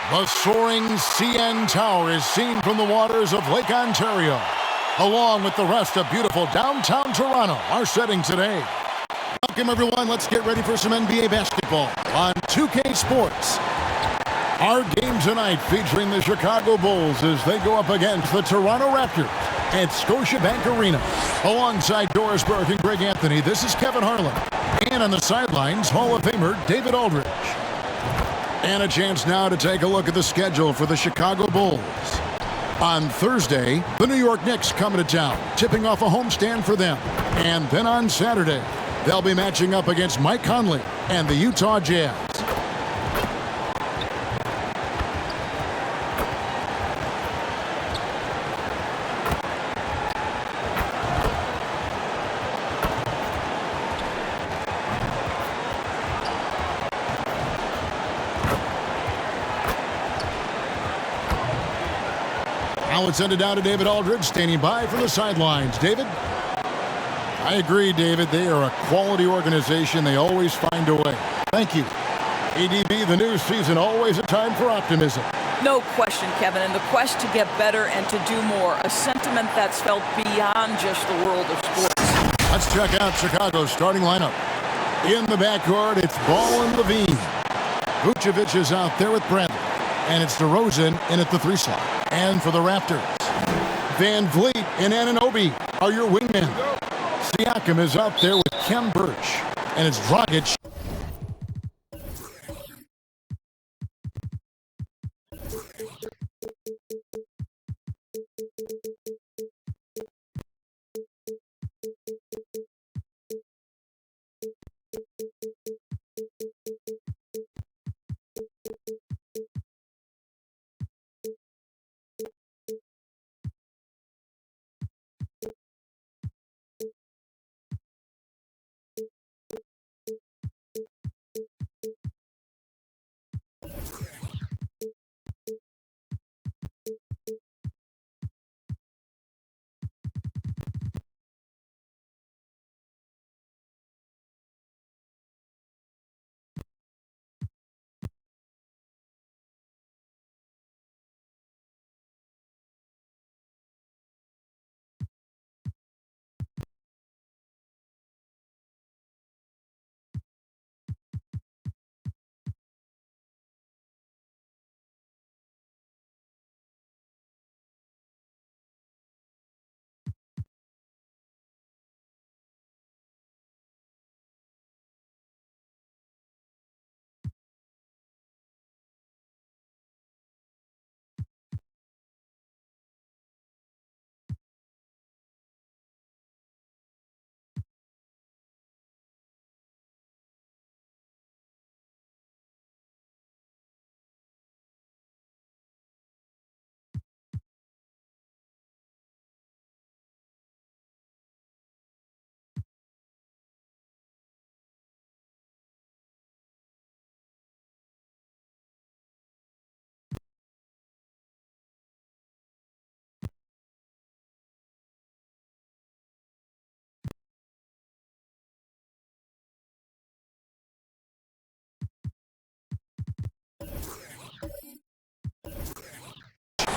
The soaring CN Tower is seen from the waters of Lake Ontario, along with the rest of beautiful downtown Toronto, our setting today. Welcome, everyone. Let's get ready for some NBA basketball on 2K Sports. Our game tonight featuring the Chicago Bulls as they go up against the Toronto Raptors at Scotiabank Arena. Alongside Doris Burke and Greg Anthony, this is Kevin Harlan. And on the sidelines, Hall of Famer David Aldridge. And a chance now to take a look at the schedule for the Chicago Bulls. On Thursday, the New York Knicks coming to town, tipping off a homestand for them. And then on Saturday, they'll be matching up against Mike Conley and the Utah Jazz. Now let's send it down to David Aldridge, standing by from the sidelines. David? I agree, David. They are a quality organization. They always find a way. Thank you. ADB, the new season, always a time for optimism. No question, Kevin. And the quest to get better and to do more, a sentiment that's felt beyond just the world of sports. Let's check out Chicago's starting lineup. In the backcourt, it's Ball and Levine. Vucevic is out there with Bradley. And it's DeRozan in at the 3 slot. And for the Raptors, Van Vliet and Anunoby are your wingmen. Siakam is out there with Kem Birch. And it's Dragic.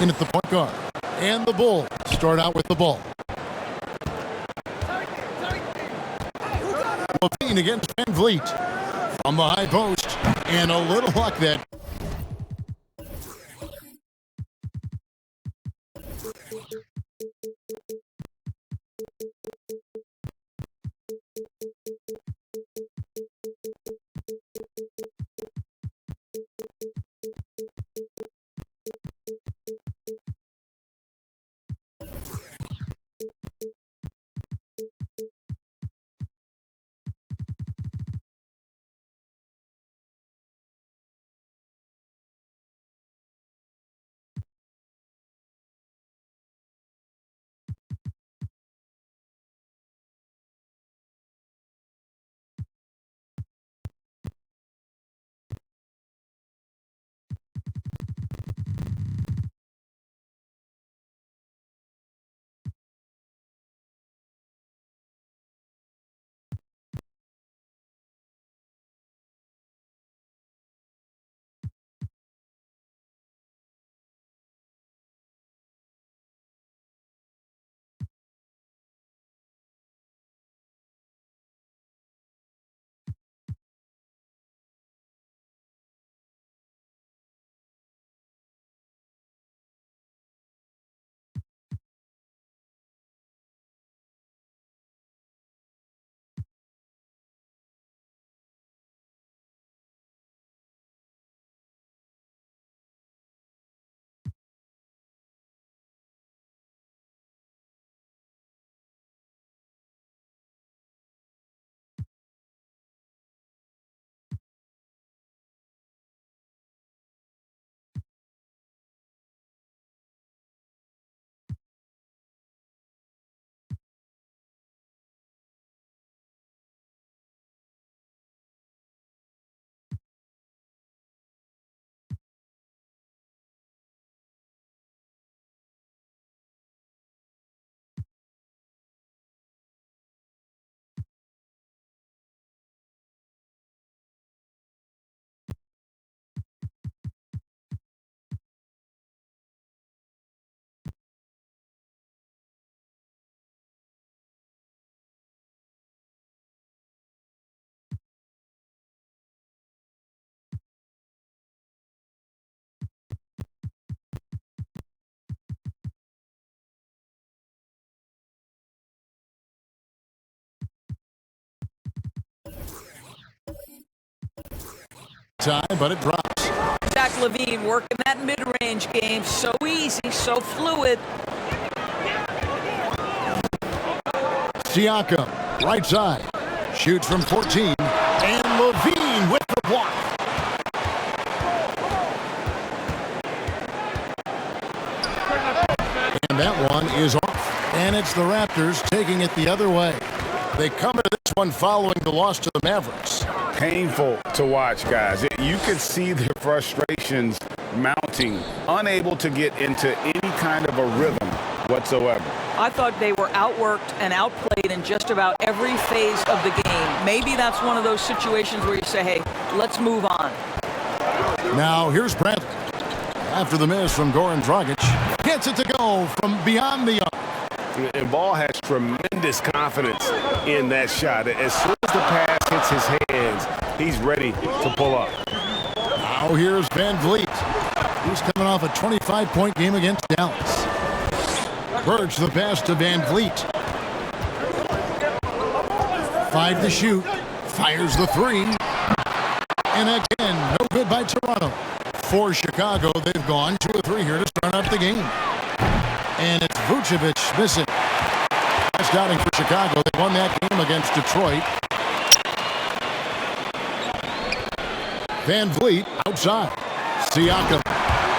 In at the point guard. And the Bulls start out with the ball. Levine against Van Vliet. From the high post. And a little luck that Time, but it drops. Zach LaVine working that mid-range game. So easy, so fluid. Siakam, right side. Shoots from 14. And LaVine with the block. And that one is off. And it's the Raptors taking it the other way. They come into this one following the loss to the Mavericks. Painful to watch, guys. You could see their frustrations mounting, unable to get into any kind of a rhythm whatsoever. I thought they were outworked and outplayed in just about every phase of the game. Maybe that's one of those situations where you say, hey, let's move on. Now here's Bradley. After the miss from Goran Dragic, gets it to go from beyond the arc. And Ball has tremendous confidence in that shot. As soon as the pass hits his hands, he's ready to pull up. Now here's Van Vliet. He's coming off a 25-point game against Dallas. Birch the pass to Van Vliet. 5 to shoot. Fires the 3. And again, no good by Toronto. For Chicago, they've gone 2 of 3 here to start up the game. And it's Vucevic missing. Best outing for Chicago. They won that game against Detroit. Van Vliet outside. Siakam.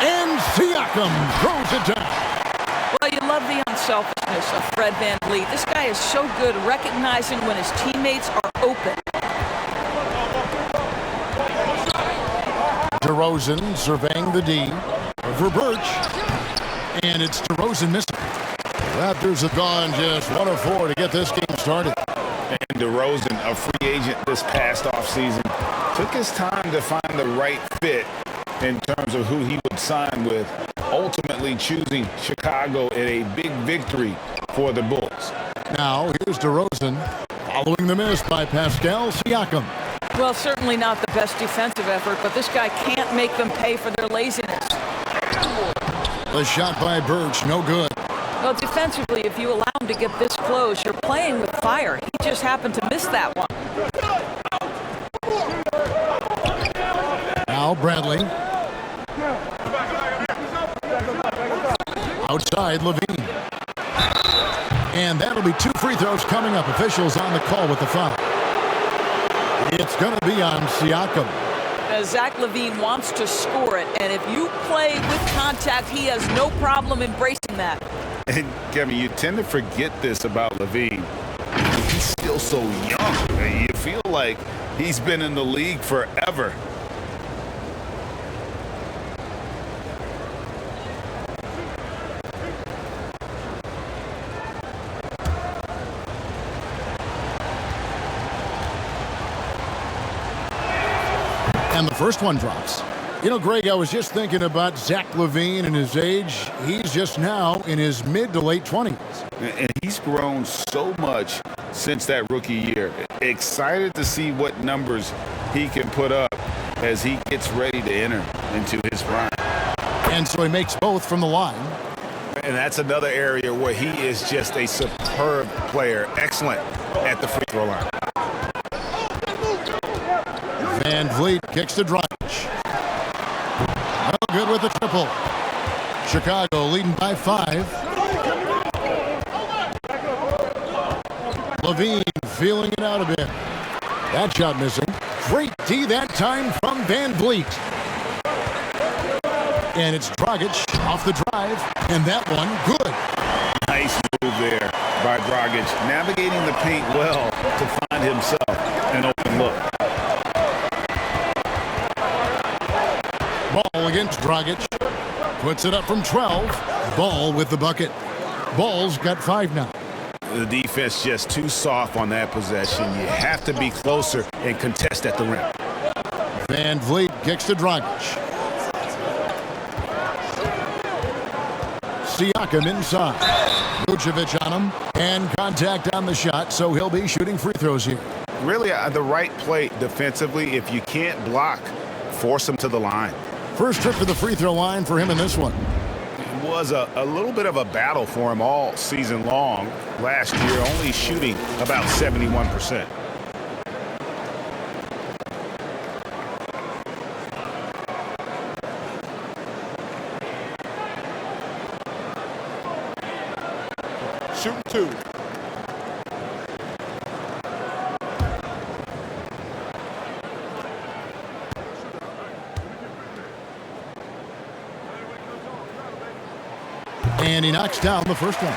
And Siakam throws it down. Well, you love the unselfishness of Fred Van Vliet. This guy is so good recognizing when his teammates are open. DeRozan surveying the D for Birch. And it's DeRozan missing. Raptors have gone just 1 of 4 to get this game started. And DeRozan, a free agent this past offseason, took his time to find the right fit in terms of who he would sign with, ultimately choosing Chicago in a big victory for the Bulls. Now here's DeRozan following the miss by Pascal Siakam. Well, certainly not the best defensive effort, but this guy can't make them pay for their laziness. The shot by Birch, no good. Well, defensively, if you allow him to get this close, you're playing with fire. He just happened to miss that one. Now Bradley. Outside LaVine. And that'll be 2 free throws coming up. Officials on the call with the foul. It's going to be on Siakam. Zach LaVine wants to score it, and if you play with contact, he has no problem embracing that. And Kevin, you tend to forget this about LaVine. He's still so young. You feel like he's been in the league forever. And the first one drops. You know, Greg, I was just thinking about Zach LaVine and his age. He's just now in his mid to late 20s. And he's grown so much since that rookie year. Excited to see what numbers he can put up as he gets ready to enter into his prime. And so he makes both from the line. And that's another area where he is just a superb player. Excellent at the free throw line. Van Vliet kicks to Dragic. No good with the triple. Chicago leading by 5. LaVine feeling it out a bit. That shot missing. Great D that time from Van Vliet. And it's Dragic off the drive. And that one good. Nice move there by Dragic, navigating the paint well to find himself an open look. Ball against Dragic. Puts it up from 12. Ball with the bucket. Ball's got 5 now. The defense just too soft on that possession. You have to be closer and contest at the rim. Van Vliet kicks to Dragic. Siakam inside. Vucevic on him. And contact on the shot, so he'll be shooting free throws here. Really, the right play defensively. If you can't block, force him to the line. First trip to the free throw line for him in this one. It was a little bit of a battle for him all season long. Last year, only shooting about 71%. shooting 2. And he knocks down the first one.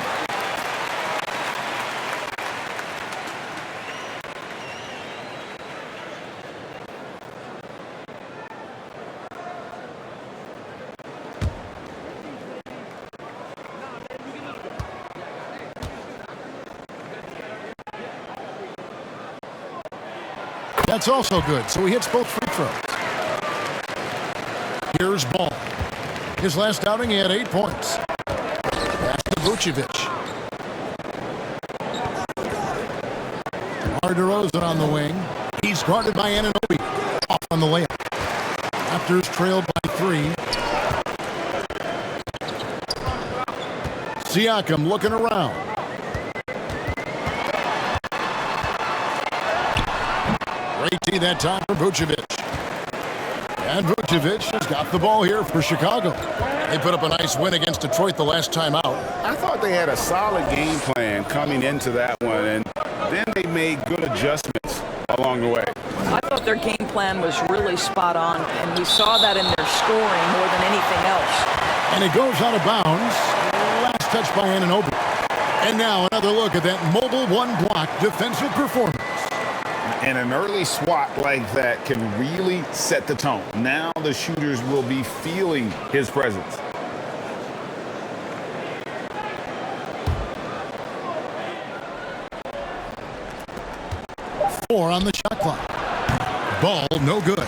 That's also good, so he hits both free throws. Here's Ball. His last outing, he had 8 points. Pass to Vucevic. DeRozan on the wing. He's guarded by Anunoby. Off on the layup. Raptors trailed by 3. Siakam looking around. Great D that time for Vucevic. And Vucevic has got the ball here for Chicago. They put up a nice win against Detroit the last time out. I thought they had a solid game plan coming into that one, and then they made good adjustments along the way. I thought their game plan was really spot on, and we saw that in their scoring more than anything else. And it goes out of bounds. Last touch by Anunoby. And now another look at that mobile one-block defensive performance. And an early swat like that can really set the tone. Now the shooters will be feeling his presence. Four on the shot clock. Ball no good.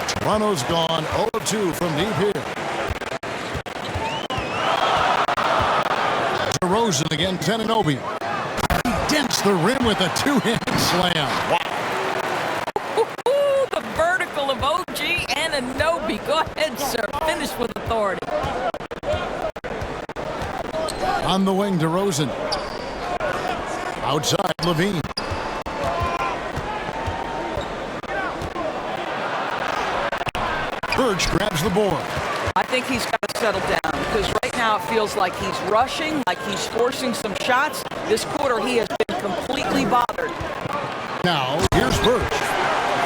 Toronto's gone 0-2 from deep here. DeRozan again, Anunoby. He dents the rim with a 2-handed slam. Wow. The vertical of OG Anunoby. Go ahead, sir. Finish with authority. On the wing, DeRozan. Outside, Levine. Birch grabs the board. I think he's got to settle down because right now it feels like he's rushing, like he's forcing some shots. This quarter he has been completely bothered. Now, here's Birch.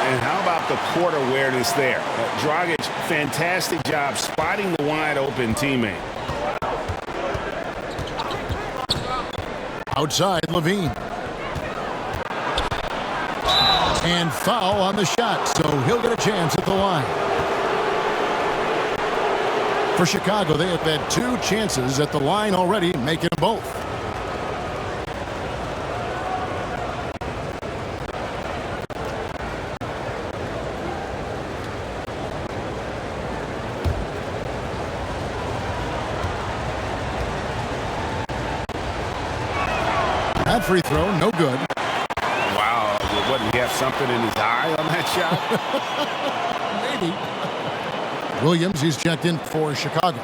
And how about the court awareness there? Dragic, fantastic job spotting the wide open teammate. Outside, Levine. And foul on the shot, so he'll get a chance at the line. For Chicago, they have had 2 chances at the line already, making them both. That free throw, no good. Wow, wouldn't he have something in his eye on that shot? Maybe. Williams, he's checked in for Chicago.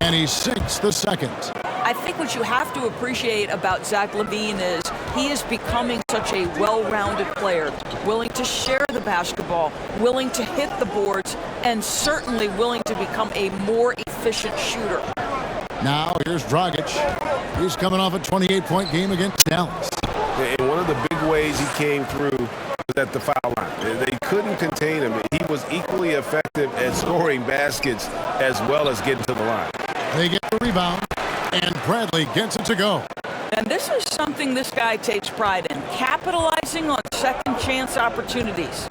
And he sinks the second. I think what you have to appreciate about Zach LaVine is he is becoming such a well-rounded player, willing to share the basketball, willing to hit the boards, and certainly willing to become a more efficient shooter. Now here's Dragic. He's coming off a 28-point game against Dallas. And one of the big ways he came through was at the foul line. They couldn't contain him. He was equally effective at scoring baskets as well as getting to the line. They get the rebound, and Bradley gets it to go. And this is something this guy takes pride in, capitalizing on second chance opportunities.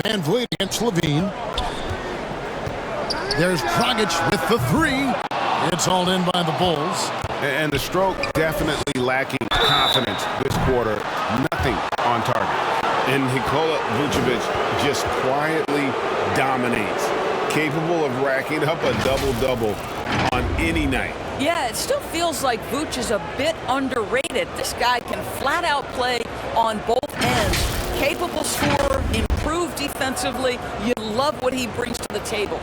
Van Vliet against Levine. There's Dragic with the 3. It's hauled in by the Bulls. And the stroke definitely lacking confidence this quarter. Nothing on target. And Nikola Vucevic just quietly dominates, capable of racking up a double-double on any night. Yeah, it still feels like Vooch is a bit underrated. This guy can flat out play on both ends. Capable scorer, improved defensively. You love what he brings to the table.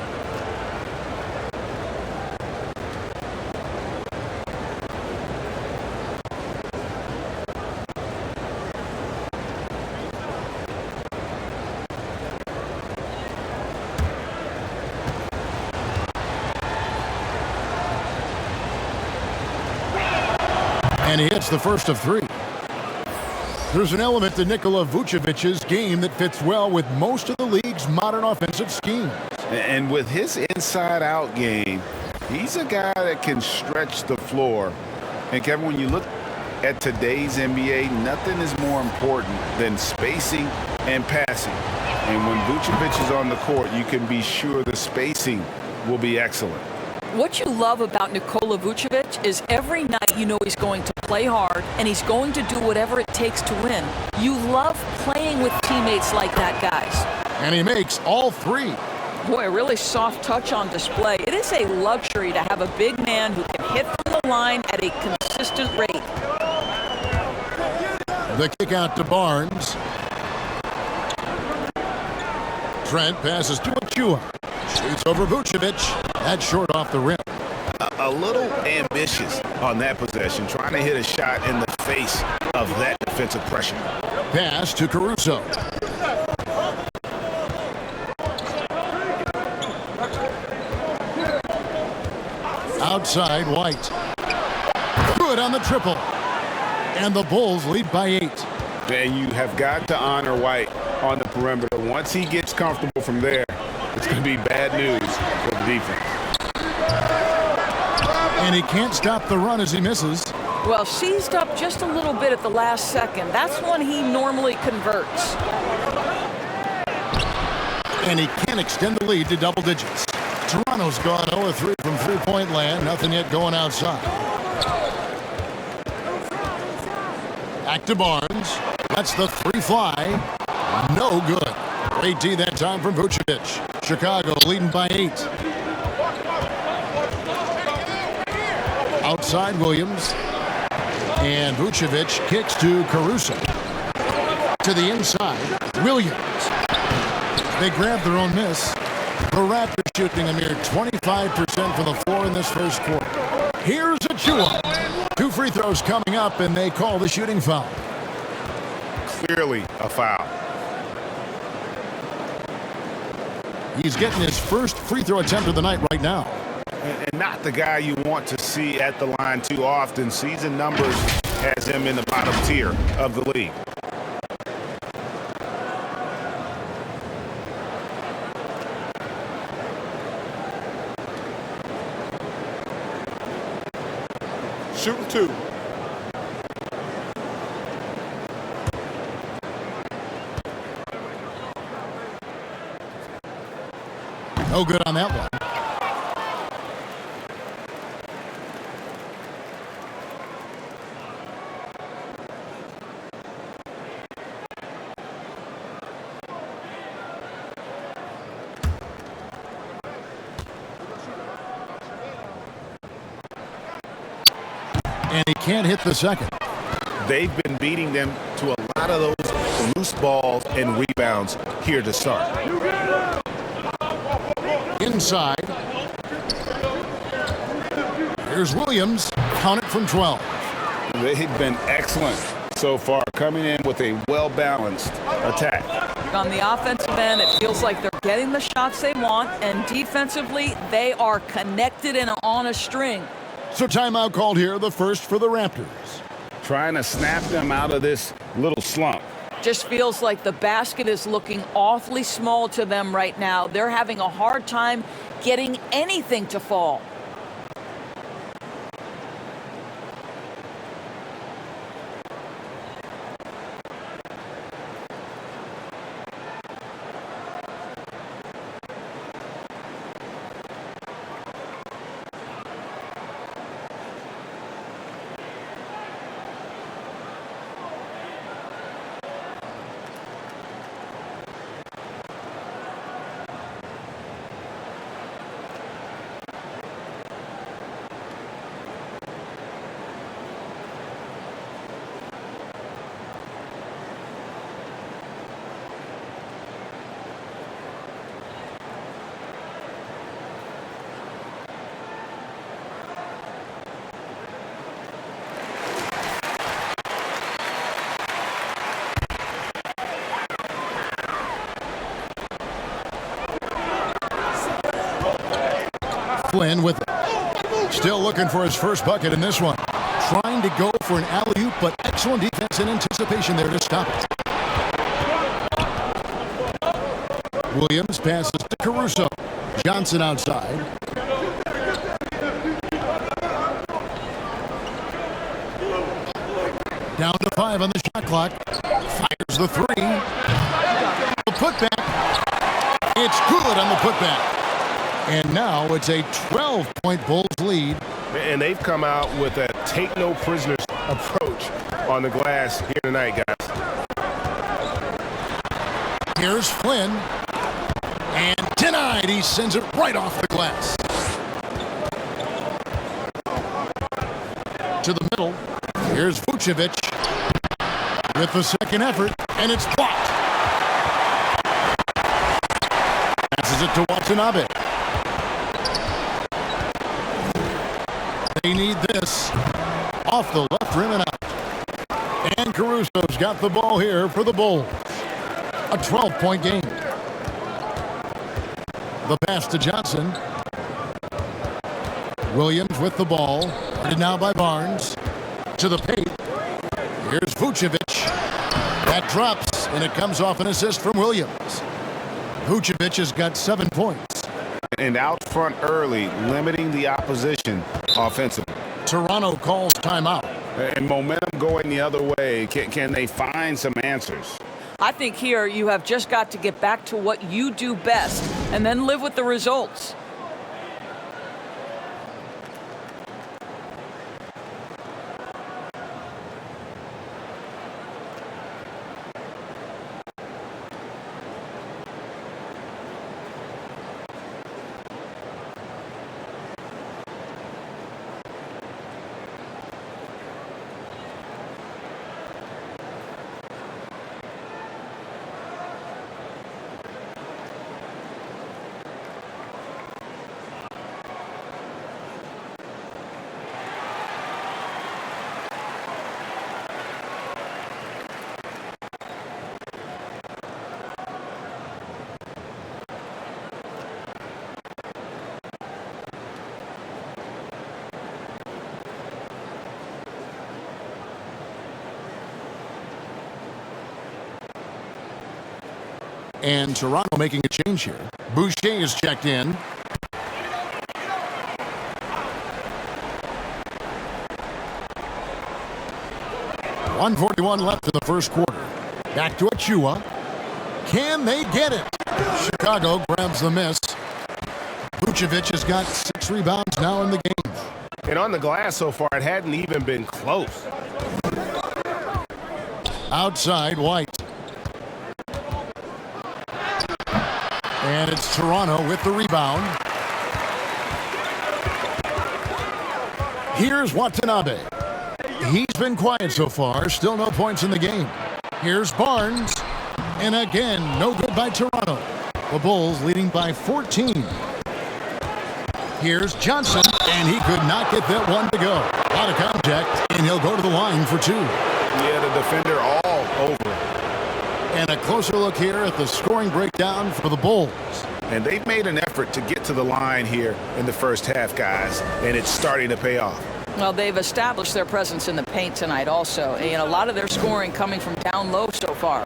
And he hits the first of 3. There's an element to Nikola Vucevic's game that fits well with most of the league's modern offensive schemes. And with his inside-out game, he's a guy that can stretch the floor. And, Kevin, when you look at today's NBA, nothing is more important than spacing and passing. And when Vucevic is on the court, you can be sure the spacing will be excellent. What you love about Nikola Vucevic is every night you know he's going to play hard and he's going to do whatever it takes to win. You love playing with teammates like that, guys. And he makes all 3. Boy, a really soft touch on display. It is a luxury to have a big man who can hit from the line at a consistent rate. The kick out to Barnes. Trent passes to Achua. Shoots over Vucevic. That's short off the rim. A little ambitious on that possession, trying to hit a shot in the face of that defensive pressure. Pass to Caruso. Outside, White. Good on the triple. And the Bulls lead by 8. And you have got to honor White on the perimeter. Once he gets comfortable from there, it's going to be bad news for the defense. And he can't stop the run as he misses. Well, seized up just a little bit at the last second. That's when he normally converts. And he can't extend the lead to double digits. Toronto's gone 0-3 from three-point land. Nothing yet going outside. Back to Barnes. That's the 3 fly. No good. Great D that time from Vucevic. Chicago leading by 8. Outside Williams. And Vucevic kicks to Caruso. To the inside, Williams. They grab their own miss. The Raptors shooting a mere 25% from the floor in this first quarter. Here's Achua. 2 free throws coming up, and they call the shooting foul. Clearly a foul. He's getting his first free throw attempt of the night right now. And not the guy you want to see at the line too often. Season numbers has him in the bottom tier of the league. Shooting 2. No good on that one. And he can't hit the second. They've been beating them to a lot of those loose balls and rebounds here to start. Inside. Here's Williams. Count it from 12. They've been excellent so far, coming in with a well-balanced attack. On the offensive end, it feels like they're getting the shots they want, and defensively, they are connected and on a string. So timeout called here, the first for the Raptors. Trying to snap them out of this little slump. Just feels like the basket is looking awfully small to them right now. They're having a hard time getting anything to fall. Flynn with it. Still looking for his first bucket in this one. Trying to go for an alley-oop, but excellent defense and anticipation there to stop it. Williams passes to Caruso. Johnson outside. Down to 5 on the shot clock. Fires the 3. The putback. It's good on the putback. And now it's a 12-point Bulls lead. And they've come out with a take-no-prisoners approach on the glass here tonight, guys. Here's Flynn. And denied. He sends it right off the glass. To the middle. Here's Vucevic with the second effort, and it's blocked. Passes it to Watanabe. They need this. Off the left rim and out. And Caruso's got the ball here for the Bulls. A 12-point game. The pass to Johnson. Williams with the ball. Guarded now by Barnes. To the paint. Here's Vucevic. That drops, and it comes off an assist from Williams. Vucevic has got 7 points. And out front early, limiting the opposition offensively. Toronto calls timeout. And momentum going the other way. Can they find some answers? I think here you have just got to get back to what you do best and then live with the results. And Toronto making a change here. Boucher is checked in. .141 left in the first quarter. Back to Achua. Can they get it? Chicago grabs the miss. Vucevic has got 6 rebounds now in the game. And on the glass so far, it hadn't even been close. Outside, White. And it's Toronto with the rebound. Here's Watanabe. He's been quiet so far. Still no points in the game. Here's Barnes. And again, no good by Toronto. The Bulls leading by 14. Here's Johnson. And he could not get that one to go. Out of contact. And he'll go to the line for 2. Yeah, the defender all over. And a closer look here at the scoring breakdown for the Bulls. And they've made an effort to get to the line here in the first half, guys, and it's starting to pay off. Well, they've established their presence in the paint tonight also, and a lot of their scoring coming from down low so far.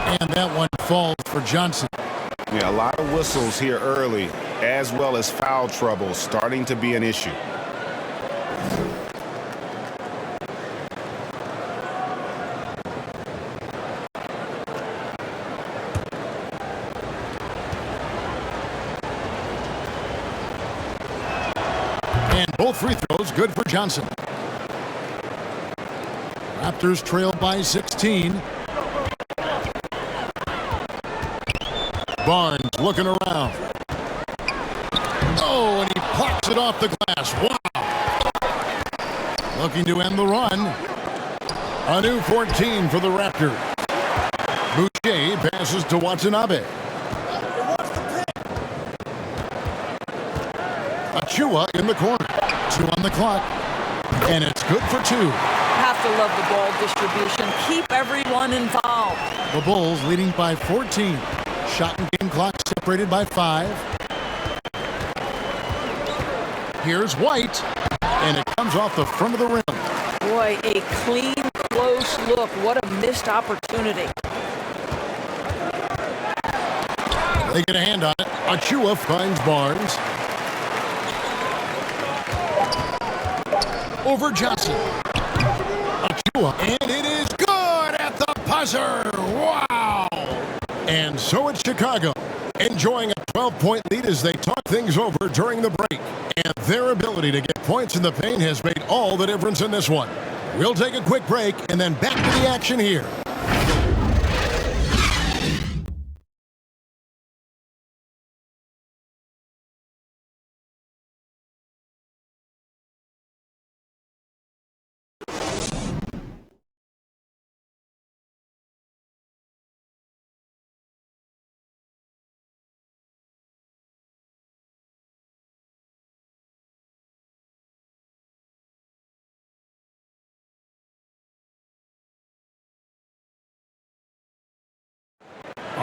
And that one falls for Johnson. Yeah, a lot of whistles here early, as well as foul trouble starting to be an issue. Both free throws good for Johnson. Raptors trail by 16. Barnes looking around. Oh, and he pops it off the glass. Wow. Looking to end the run. A new 14 for the Raptors. Boucher passes to Watanabe. Achua in the corner. 2 on the clock. And it's good for 2. Have to love the ball distribution. Keep everyone involved. The Bulls leading by 14. Shot and game clock separated by 5. Here's White, and it comes off the front of the rim. Boy, a clean, close look. What a missed opportunity. They get a hand on it. Achua finds Barnes. Over Johnson. Achua, and it is good at the buzzer. Wow! And so it's Chicago, enjoying a 12-point lead as they talk things over during the break. And their ability to get points in the paint has made all the difference in this one. We'll take a quick break and then back to the action here.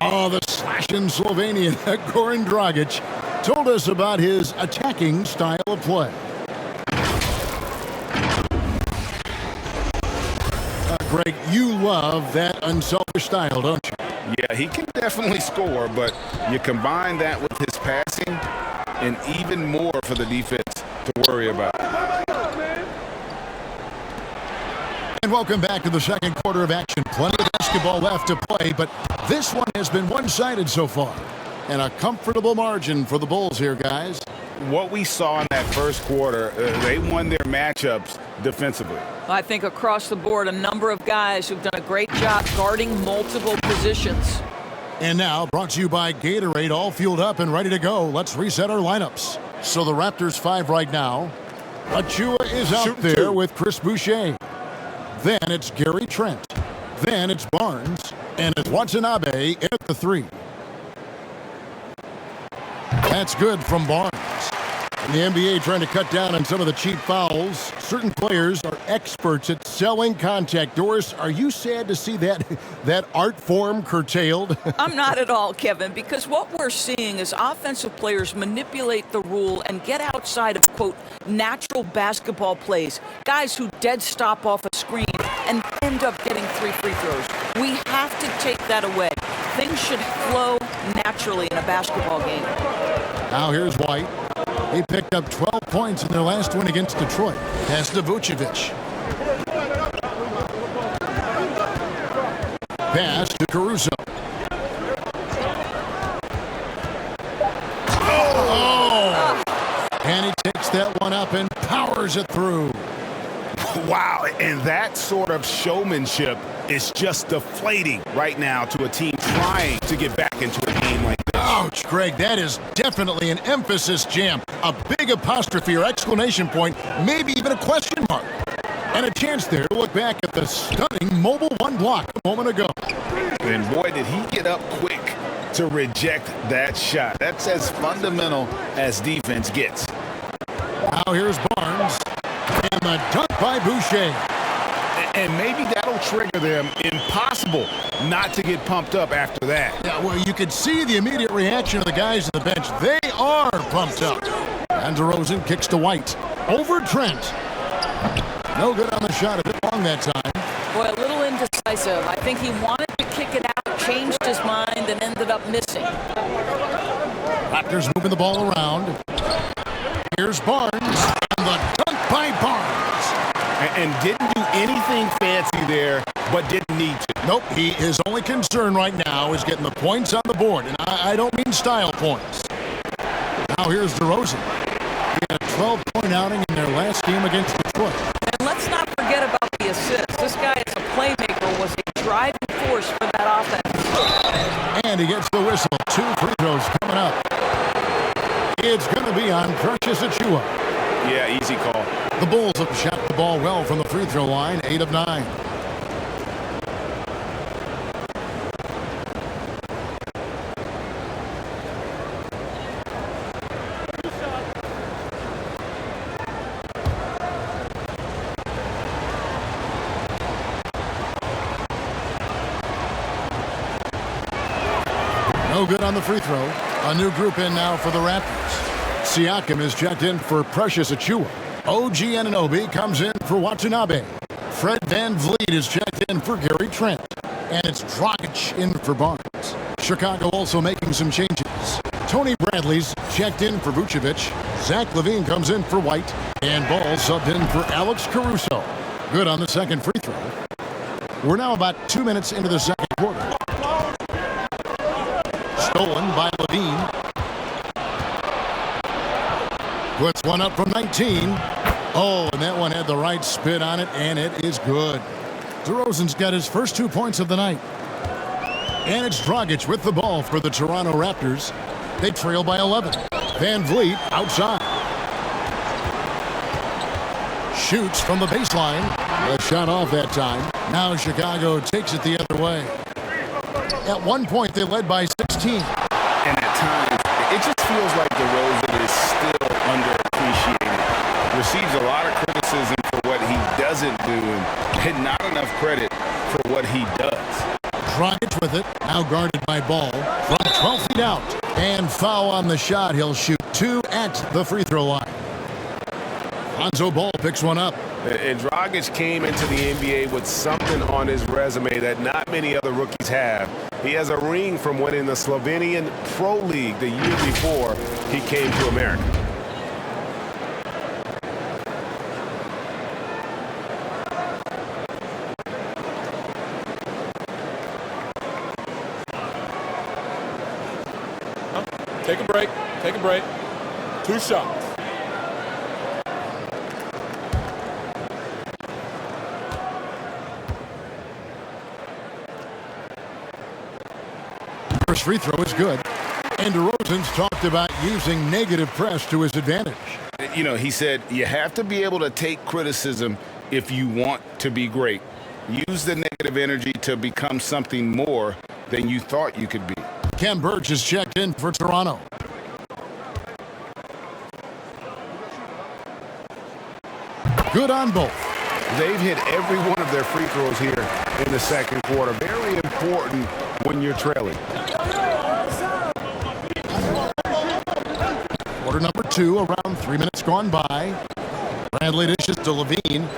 Oh, the slashing Slovenian Goran Dragic told us about his attacking style of play. Greg, you love that unselfish style, don't you? Yeah, he can definitely score, but you combine that with his passing and even more for the defense to worry about. And welcome back to the second quarter of action. Plenty of basketball left to play, but this one has been one-sided so far. And a comfortable margin for the Bulls here, guys. What we saw in that first quarter, they won their matchups defensively. I think across the board, a number of guys who've done a great job guarding multiple positions. And now, brought to you by Gatorade, all fueled up and ready to go. Let's reset our lineups. So the Raptors 5 right now. Achua is out there with Chris Boucher. Then it's Gary Trent. Then it's Barnes. And it's Watanabe in at the 3. That's good from Barnes. And the NBA trying to cut down on some of the cheap fouls. Certain players are experts at selling contact. Doris, are you sad to see that art form curtailed? I'm not at all, Kevin, because what we're seeing is offensive players manipulate the rule and get outside of, quote, natural basketball plays. Guys who dead stop off a screen and end up getting 3 free throws. We have to take that away. Things should flow naturally in a basketball game. Now here's White. He picked up 12 points in their last win against Detroit. Pass to Vucevic. Pass to Caruso. Oh! And he takes that one up and powers it through. Wow, and that sort of showmanship is just deflating right now to a team trying to get back into a game like this. Ouch, Greg, that is definitely an emphasis jam. A big apostrophe or exclamation point, maybe even a question mark. And a chance there to look back at the stunning mobile one block a moment ago. And boy, did he get up quick to reject that shot. That's as fundamental as defense gets. Now here's Barnes. And the dunk by Boucher. And maybe that'll trigger them. Impossible not to get pumped up after that. Yeah, well, you could see the immediate reaction of the guys on the bench. They are pumped up. And DeRozan kicks to White. Over Trent. No good on the shot. A bit long that time. Boy, a little indecisive. I think he wanted to kick it out, changed his mind, and ended up missing. Raptors moving the ball around. Here's Barnes. And the dunk by Barnes. And didn't do anything fancy there, but didn't need to. Nope, his only concern right now is getting the points on the board. And I don't mean style points. Now here's DeRozan. He had a 12-point outing in their last game against Detroit. And let's not forget about the assists. This guy is a playmaker, was a driving force for that offense. And he gets the whistle. 2 free throws coming up. It's going to be on Precious Achua. Yeah, easy call. The Bulls have shot the ball well from the free throw line, 8 of 9. No good on the free throw. A new group in now for the Raptors. Siakam is checked in for Precious Achiuwa. OG Anunoby comes in for Watanabe. Fred VanVleet is checked in for Gary Trent. And it's Dragic in for Barnes. Chicago also making some changes. Tony Bradley's checked in for Vucevic. Zach LaVine comes in for White. And Ball subbed in for Alex Caruso. Good on the second free throw. We're now about 2 minutes into the second quarter. Stolen by LaVine. Puts one up from 19. Oh, and that one had the right spin on it, and it is good. DeRozan's got his first 2 points of the night. And it's Dragic with the ball for the Toronto Raptors. They trail by 11. VanVleet outside. Shoots from the baseline. A shot off that time. Now Chicago takes it the other way. At one point, they led by 16. And at times, it just feels like DeRozan is still underappreciated. Receives a lot of criticism for what he doesn't do and not enough credit for what he does. Dragic with it, now guarded by Ball from 12 feet out. And foul on the shot. He'll shoot 2 at the free throw line. Lonzo Ball picks one up. And Dragic came into the NBA with something on his resume that not many other rookies have. He has a ring from winning the Slovenian Pro League the year before he came to America. Take a break. Take a break. 2 shots. First free throw is good. And DeRozan's talked about using negative press to his advantage. You know, he said you have to be able to take criticism if you want to be great. Use the negative energy to become something more than you thought you could be. Kem Birch is checked in for Toronto. Good on both. They've hit every one of their free throws here in the second quarter. Very important when you're trailing. Quarter number 2, around 3 minutes gone by. Bradley dishes to LaVine.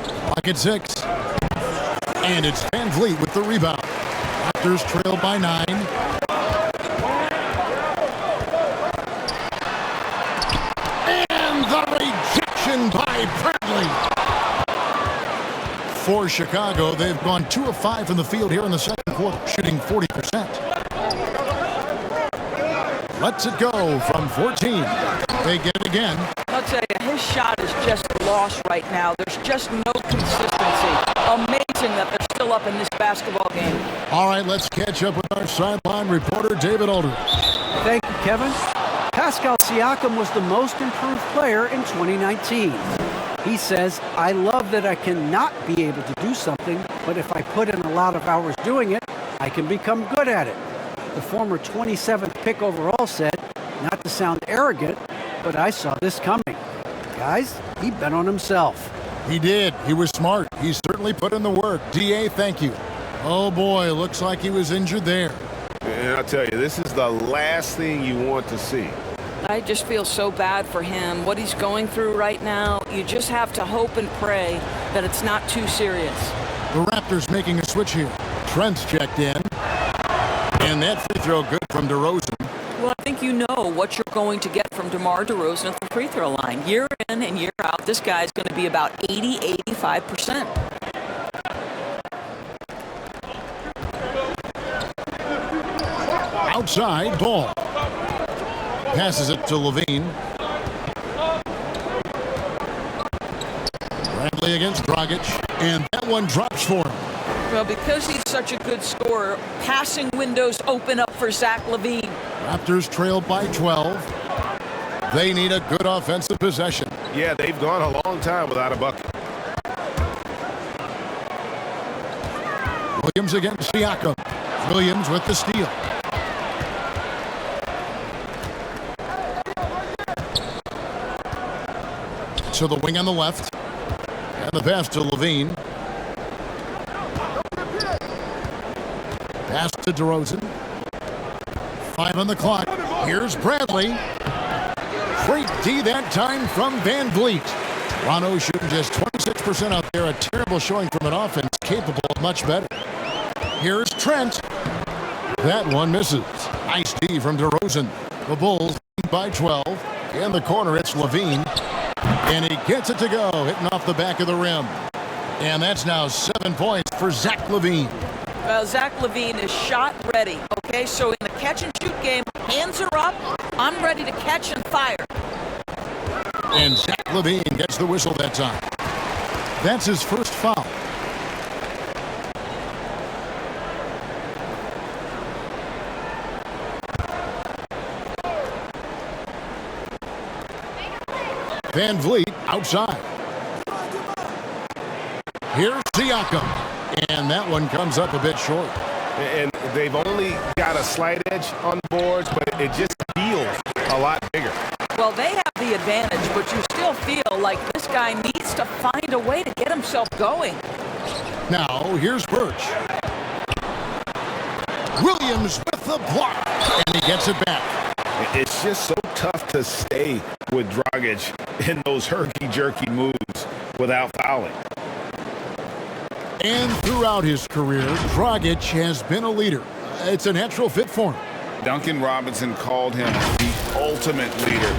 Clock at 6. And it's VanVleet with the rebound. Raptors trail by 9. And the rejection by Bradley. For Chicago, they've gone 2 of 5 from the field here in the second quarter, shooting 40%. Lets it go from 14. They get it again. I'll tell you, his shot is just lost right now. There's just no consistency. Amazing that they're still up in this basketball game. All right, let's catch up with our sideline reporter, David Aldridge. Thank you, Kevin. Pascal Siakam was the most improved player in 2019. He says, I love that I cannot be able to do something, but if I put in a lot of hours doing it, I can become good at it. The former 27th pick overall said, not to sound arrogant, but I saw this coming. Guys, he bet on himself. He did. He was smart. He certainly put in the work. DA, thank you. Oh, boy, looks like he was injured there. And I'll tell you, this is the last thing you want to see. I just feel so bad for him. What he's going through right now, you just have to hope and pray that it's not too serious. The Raptors making a switch here. Trent's checked in. And that free throw good from DeRozan. Well, I think you know what you're going to get from DeMar DeRozan at the free throw line. Year in and year out, this guy's going to be about 80-85%. Outside, Ball. Passes it to LaVine. Bradley against Dragic. And that one drops for him. Well, because he's such a good scorer, passing windows open up for Zach LaVine. Raptors trail by 12. They need a good offensive possession. Yeah, they've gone a long time without a bucket. Williams against Siakam. Williams with the steal. To the wing on the left. And the pass to LaVine. Pass to DeRozan. 5 on the clock. Here's Bradley. Great D that time from Van Vliet. Toronto shooting just 26% out there. A terrible showing from an offense capable of much better. Here's Trent. That one misses. Nice D from DeRozan. The Bulls lead by 12. In the corner, it's Levine. And he gets it to go, hitting off the back of the rim. And that's now 7 points for Zach LaVine. Well, Zach LaVine is shot ready, okay? So in the catch-and-shoot game, hands are up. I'm ready to catch and fire. And Zach LaVine gets the whistle that time. That's his first foul. Van Vliet outside. Here's Siakam. And that one comes up a bit short. And they've only got a slight edge on the boards, but it just feels a lot bigger. Well, they have the advantage, but you still feel like this guy needs to find a way to get himself going. Now, here's Birch. Williams with the block. And he gets it back. It's just so tough to stay with Dragic in those herky-jerky moves without fouling. And throughout his career, Dragic has been a leader. It's a natural fit for him. Duncan Robinson called him the ultimate leader.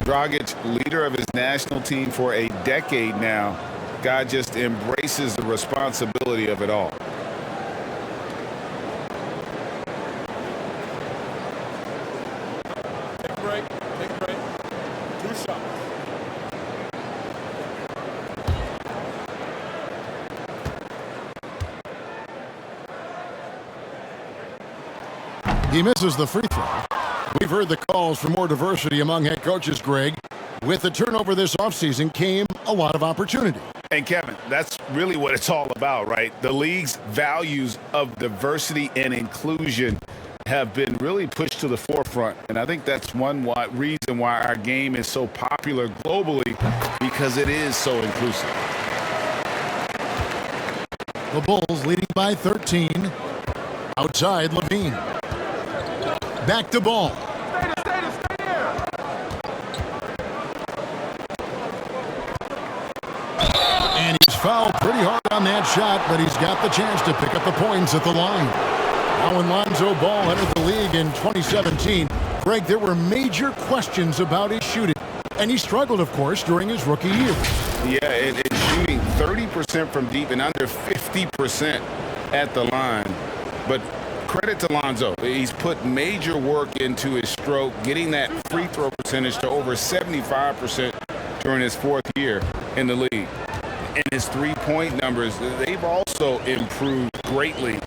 Dragic, leader of his national team for a decade now. Guy just embraces the responsibility of it all. Take a break. Take a break. 2 shots. He misses the free throw. We've heard the calls for more diversity among head coaches, Greg. With the turnover this offseason came a lot of opportunity. And Kevin, that's really what it's all about, right? The league's values of diversity and inclusion have been really pushed to the forefront. And I think that's one reason why our game is so popular globally, because it is so inclusive. The Bulls leading by 13. Outside, Levine. Back to Ball. And he's fouled pretty hard on that shot, but he's got the chance to pick up the points at the line. Now when Lonzo Ball entered the league in 2017, Greg, there were major questions about his shooting. And he struggled, of course, during his rookie year. Yeah, and shooting 30% from deep and under 50% at the line. But credit to Lonzo. He's put major work into his stroke, getting that free throw percentage to over 75% during his 4th year in the league. And his three-point numbers, they've also improved greatly.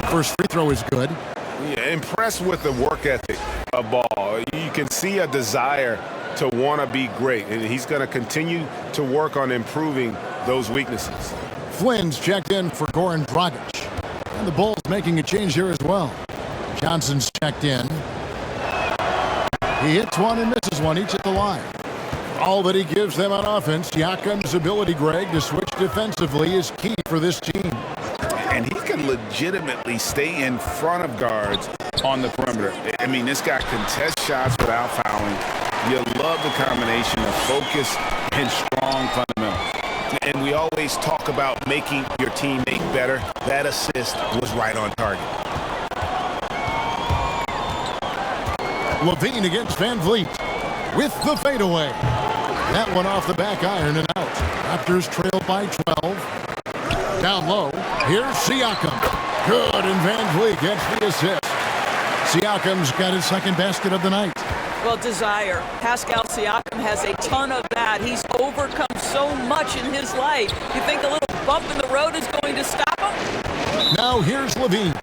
First free throw is good. Yeah, impressed with the work ethic of Ball. You can see a desire to want to be great, and he's going to continue to work on improving those weaknesses. Flynn's checked in for Goran Dragic. And the Bulls making a change here as well. Johnson's checked in. He hits one and misses one, each at the line. All that he gives them on offense, Siakam's ability, Greg, to switch defensively is key for this team. And he can legitimately stay in front of guards on the perimeter. I mean, this guy contests shots without fouling. You love the combination of focus and strong fundamentals. And we always talk about making your teammate better. That assist was right on target. Levine against Van Vliet with the fadeaway. That one off the back iron and out. Raptors trail by 12. Down low, here's Siakam. Good, and Van Vliet gets the assist. Siakam's got his second basket of the night. Well, desire. Pascal Siakam has a ton of that. He's overcome so much in his life. You think a little bump in the road is going to stop him? Now here's Levine.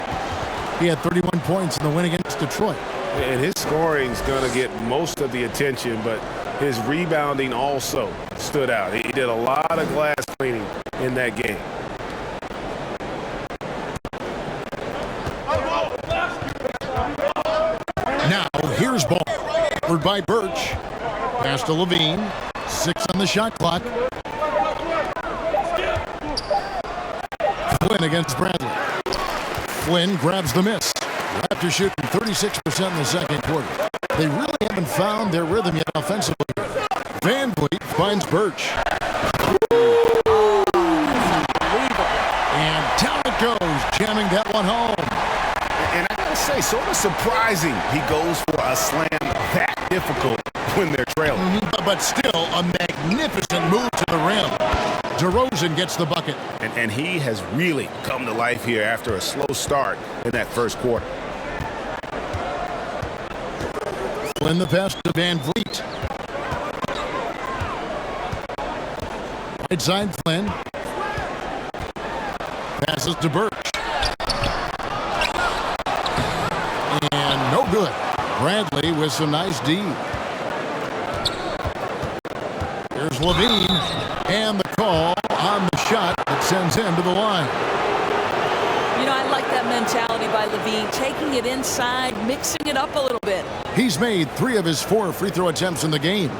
He had 31 points in the win against Detroit. And his scoring's going to get most of the attention, but his rebounding also stood out. He did a lot of glass cleaning in that game. Now here's Ball. Covered by Birch. Pass to Levine. 6 on the shot clock. Flynn against Bradley. Flynn grabs the miss. Raptors shooting 36% in the second quarter. They really haven't found their rhythm yet offensively. Van Vliet finds Birch. And down it goes, jamming that one home. And I gotta say, sort of surprising he goes for a slam that difficult when they're trailing. But still, a magnificent move to the rim. DeRozan gets the bucket. And he has really come to life here after a slow start in that first quarter. Flynn the pass to Van Vliet. Right side Flynn. Passes to Birch. And no good. Bradley with some nice D. Here's Levine. And the call on the shot that sends him to the line. You know, I like that mentality by Levine, taking it inside, mixing it up a little bit. He's made 3 of his 4 free throw attempts in the game.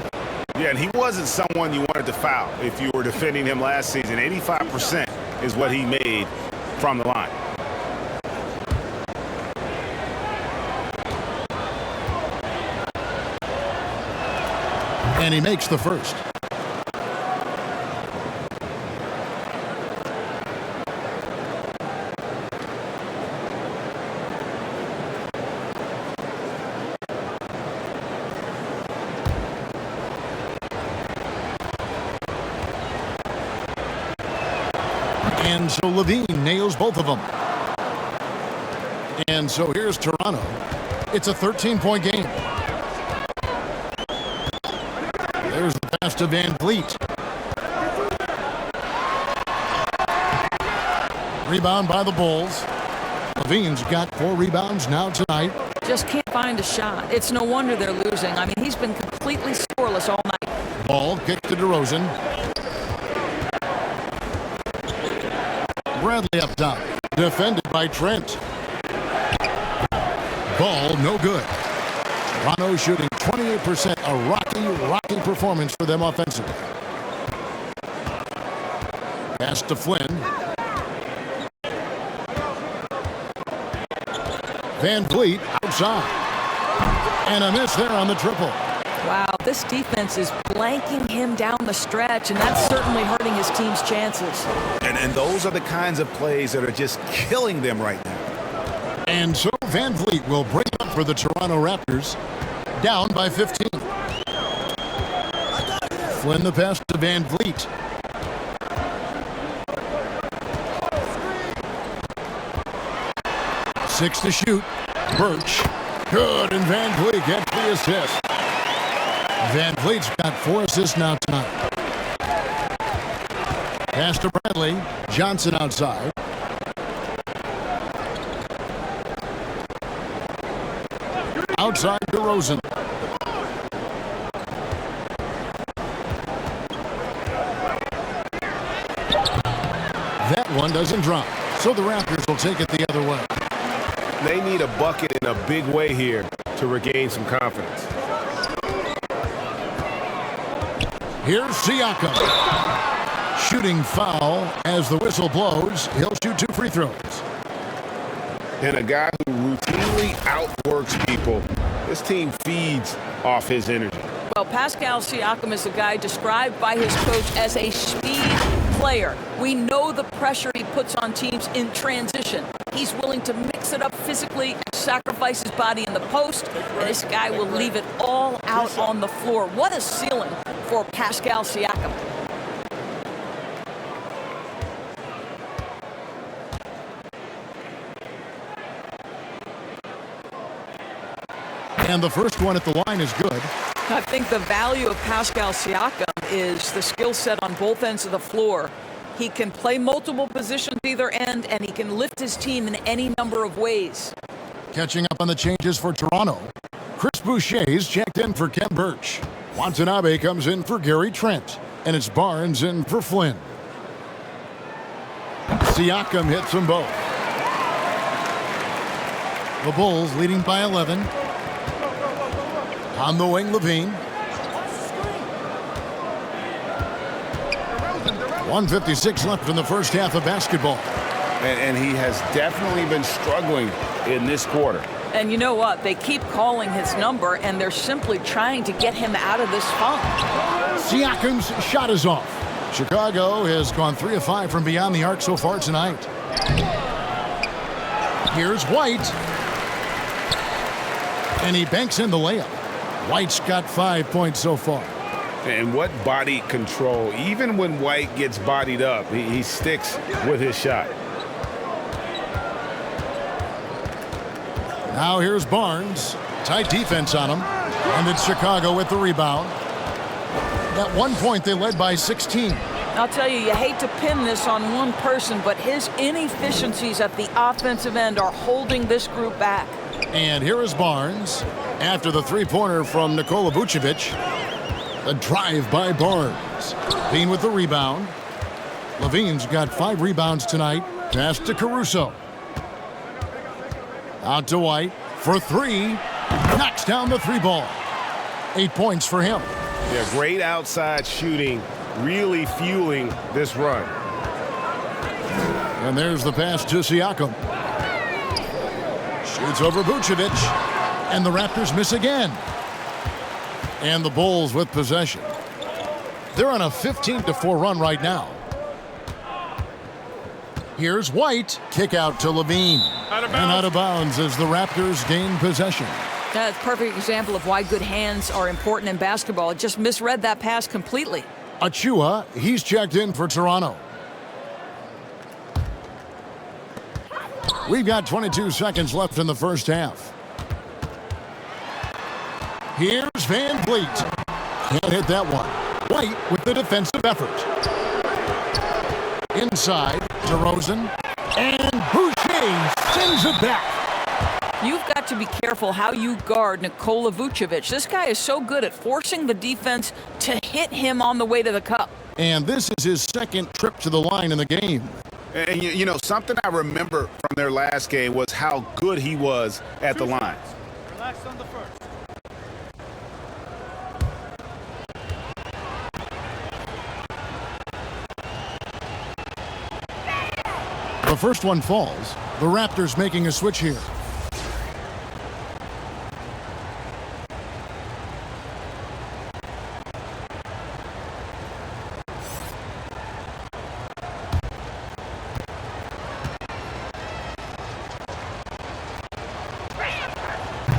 Yeah, and he wasn't someone you wanted to foul if you were defending him last season. 85% is what he made from the line. And he makes the first. And so Levine nails both of them. And so here's Toronto. It's a 13-point game. There's the pass to Van Vliet. Rebound by the Bulls. Levine's got 4 rebounds now tonight. Just can't find a shot. It's no wonder they're losing. I mean, he's been completely scoreless all night. Ball kicked to DeRozan. Bradley up top. Defended by Trent. Ball no good. Toronto shooting 28%. A rocky performance for them offensively. Pass to Flynn. Van Vliet outside. And a miss there on the triple. Wow, this defense is blanking him down the stretch, and that's certainly hurting his team's chances. And those are the kinds of plays that are just killing them right now. And so Van Vliet will bring it up for the Toronto Raptors, down by 15. Flynn the pass to Van Vliet. Six to shoot. Birch. Good, and Van Vliet gets the assist. Van Vliet's got 4 assists now tonight. Pass to Bradley. Johnson outside. Outside DeRozan. That one doesn't drop, so the Raptors will take it the other way. They need a bucket in a big way here to regain some confidence. Here's Siakam. Shooting foul as the whistle blows. He'll shoot 2 free throws. And a guy who routinely outworks people. This team feeds off his energy. Well, Pascal Siakam is a guy described by his coach as a speed player. We know the pressure he puts on teams in transition. He's willing to mix it up physically and sacrifice his body in the post. And this guy will leave it all out on the floor. What a ceiling for Pascal Siakam. And the first one at the line is good. I think the value of Pascal Siakam is the skill set on both ends of the floor. He can play multiple positions either end, and he can lift his team in any number of ways. Catching up on the changes for Toronto. Chris Boucher's checked in for Kem Birch. Watanabe comes in for Gary Trent. And it's Barnes in for Flynn. Siakam hits them both. The Bulls leading by 11. On the wing, Levine. 1:56 left in the first half of basketball. and he has definitely been struggling in this quarter. And you know what? They keep calling his number, and they're simply trying to get him out of this funk. Siakam's shot is off. Chicago has gone 3 of 5 from beyond the arc so far tonight. Here's White. And he banks in the layup. White's got 5 points so far. And what body control. Even when White gets bodied up, he sticks with his shot. Now here's Barnes. Tight defense on him. And it's Chicago with the rebound. At one point, they led by 16. I'll tell you, you hate to pin this on one person, but his inefficiencies at the offensive end are holding this group back. And here is Barnes. After the three-pointer from Nikola Vucevic. A drive by Barnes. Levine with the rebound. Levine's got 5 rebounds tonight. Pass to Caruso. Out to White for 3. Knocks down the 3 ball. 8 points for him. Yeah, great outside shooting, really fueling this run. And there's the pass to Siakam. Shoots over Vucevic. And the Raptors miss again. And the Bulls with possession. They're on a 15-4 run right now. Here's White. Kick out to Levine. And out of bounds as the Raptors gain possession. That's a perfect example of why good hands are important in basketball. It just misread that pass completely. Achua, he's checked in for Toronto. We've got 22 seconds left in the first half. Here's Van Vliet. Can't hit that one. White with the defensive effort. Inside, DeRozan. And Boucher sends it back. You've got to be careful how you guard Nikola Vucevic. This guy is so good at forcing the defense to hit him on the way to the cup. And this is his second trip to the line in the game. And, you know, something I remember from their last game was how good he was at the line. Relax on the first. The first one falls. The Raptors making a switch here.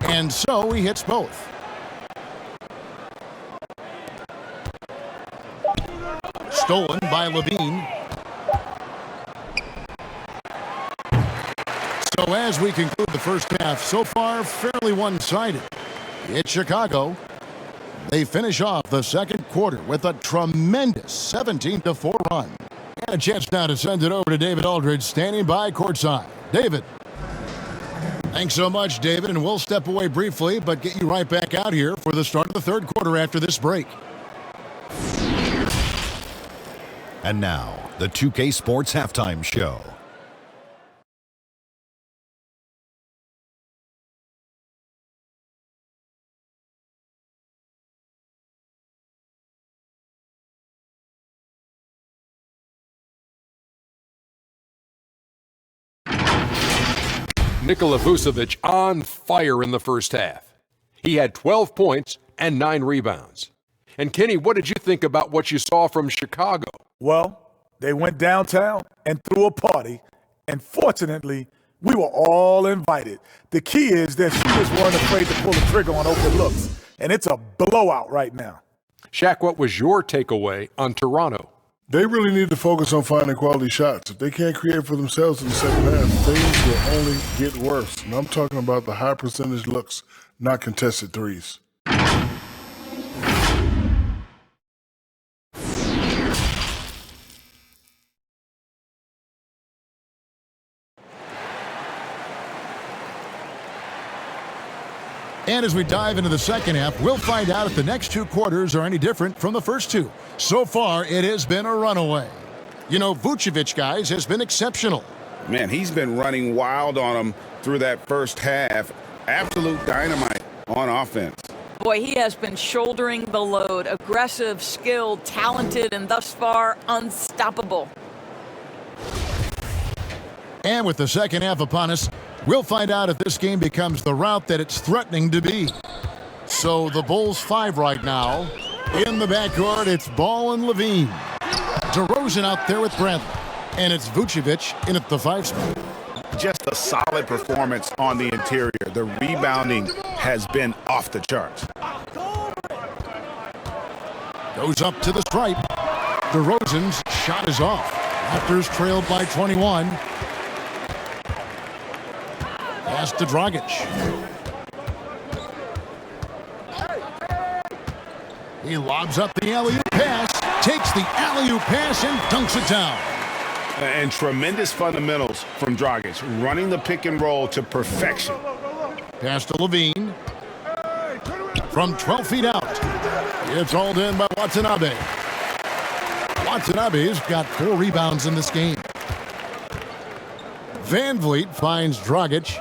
And so he hits both. Stolen by Levine. So as we conclude the first half, so far fairly one-sided. It's Chicago. They finish off the second quarter with a tremendous 17-4 run. And a chance now to send it over to David Aldridge, standing by courtside. David. Thanks so much, David, and we'll step away briefly, but get you right back out here for the start of the third quarter after this break. And now, the 2K Sports Halftime Show. Nikola Vucevic on fire in the first half. He had 12 points and 9 rebounds. And Kenny, what did you think about what you saw from Chicago? Well, they went downtown and threw a party, and fortunately, we were all invited. The key is that shooters weren't afraid to pull the trigger on open looks, and it's a blowout right now. Shaq, what was your takeaway on Toronto? They really need to focus on finding quality shots. If they can't create for themselves in the second half, things will only get worse. And I'm talking about the high percentage looks, not contested threes. And as we dive into the second half, we'll find out if the next 2 quarters are any different from the first 2. So far, it has been a runaway. You know, Vucevic, guys, has been exceptional. Man, he's been running wild on him through that first half. Absolute dynamite on offense. Boy, he has been shouldering the load. Aggressive, skilled, talented, and thus far, unstoppable. And with the second half upon us, we'll find out if this game becomes the route that it's threatening to be. So the Bulls 5 right now. In the backcourt, it's Ball and Levine. DeRozan out there with Bradley. And it's Vucevic in at the 5 spot. Just a solid performance on the interior. The rebounding has been off the charts. Goes up to the stripe. DeRozan's shot is off. Raptors trailed by 21. Pass to Dragic. He lobs up the alley-oop pass, takes the alley-oop pass and dunks it down. And tremendous fundamentals from Dragic, running the pick and roll to perfection. Pass to Levine. From 12 feet out. It's hauled in by Watanabe. Watanabe's got 4 rebounds in this game. Van Vliet finds Dragic.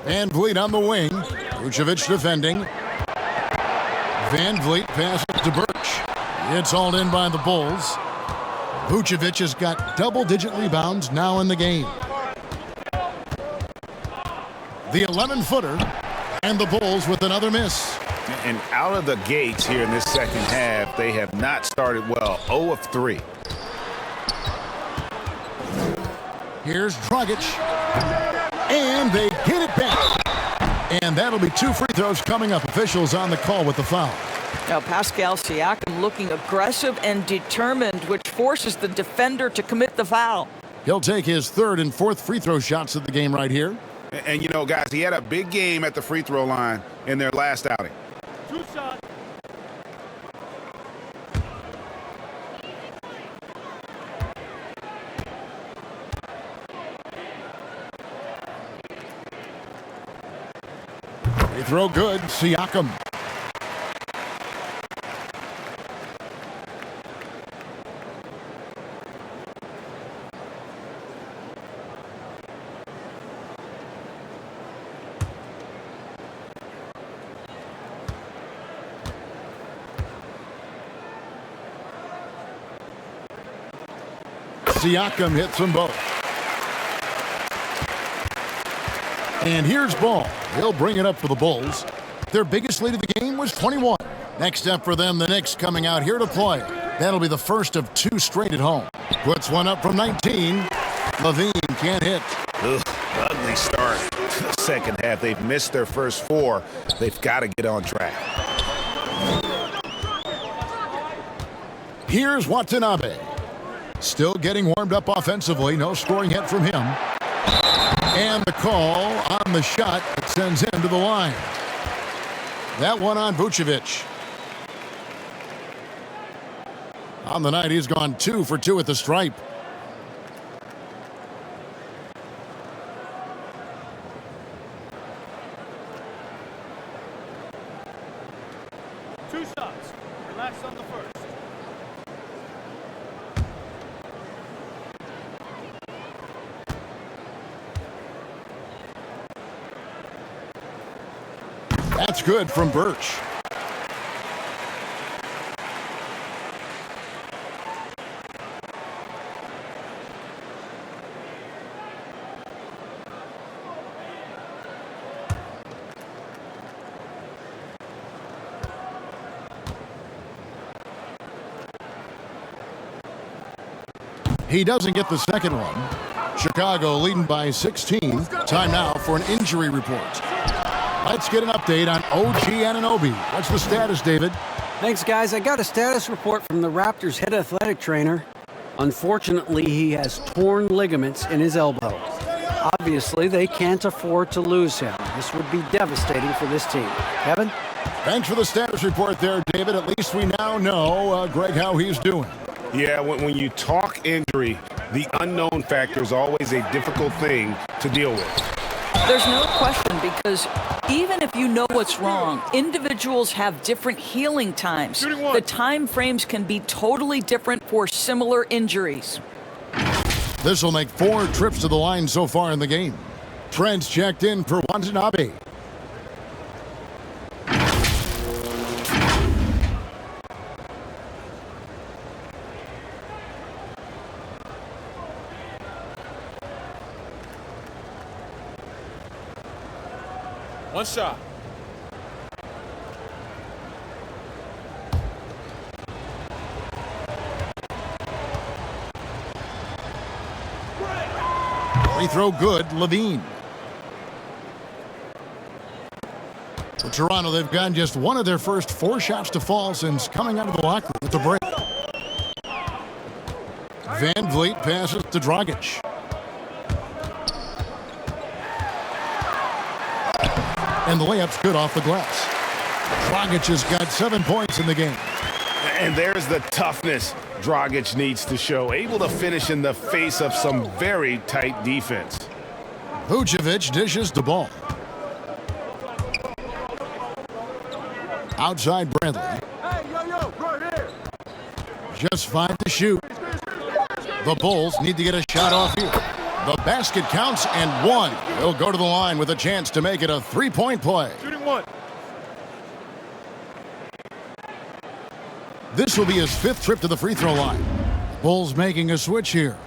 Van Vliet on the wing. Vucevic defending. Van Vliet passes to Birch. It's hauled in by the Bulls. Vucevic has got double-digit rebounds now in the game. The 11-footer, and the Bulls with another miss. And out of the gates here in this second half, they have not started well. 0 of 3. Here's Dragic. And they get it back. And that'll be 2 free throws coming up. Officials on the call with the foul. Now Pascal Siakam looking aggressive and determined, which forces the defender to commit the foul. He'll take his 3rd and 4th free throw shots of the game right here. And you know, guys, he had a big game at the free throw line in their last outing. 2 shots. Free throw good. Siakam. Siakam hits them both. And here's Ball. He'll bring it up for the Bulls. Their biggest lead of the game was 21. Next up for them, the Knicks coming out here to play. That'll be the first of 2 straight at home. Puts one up from 19. Levine can't hit. Ugly start to the second half. They've missed their first 4. They've got to get on track. Here's Watanabe. Still getting warmed up offensively. No scoring hit from him. And the call on the shot that sends him to the line. That one on Vucevic. On the night, he's gone 2 for 2 at the stripe. Two shots. Relax on the first. That's good from Birch. He doesn't get the second one. Chicago leading by 16. Time now for an injury report. Let's get an update on OG Anunoby. What's the status, David? Thanks, guys. I got a status report from the Raptors head athletic trainer. Unfortunately, he has torn ligaments in his elbow. Obviously, they can't afford to lose him. This would be devastating for this team. Kevin? Thanks for the status report there, David. At least we now know, Greg, how he's doing. Yeah, when you talk injury, the unknown factor is always a difficult thing to deal with. There's no question, because even if you know what's wrong, individuals have different healing times. The time frames can be totally different for similar injuries. This will make 4 trips to the line so far in the game. Trent's checked in for Watanabe. One shot. Free throw good, Levine. For Toronto, they've gotten just one of their first 4 shots to fall since coming out of the locker room at the break. Van Vliet passes to Dragic. And the layup's good off the glass. Dragic has got 7 points in the game. And there's the toughness Dragic needs to show. Able to finish in the face of some very tight defense. Vucevic dishes the ball. Outside Bradley. Just 5 to shoot. The Bulls need to get a shot off here. The basket counts and 1. He'll go to the line with a chance to make it a 3-point play. Shooting 1. This will be his 5th trip to the free throw line. Bulls making a switch here.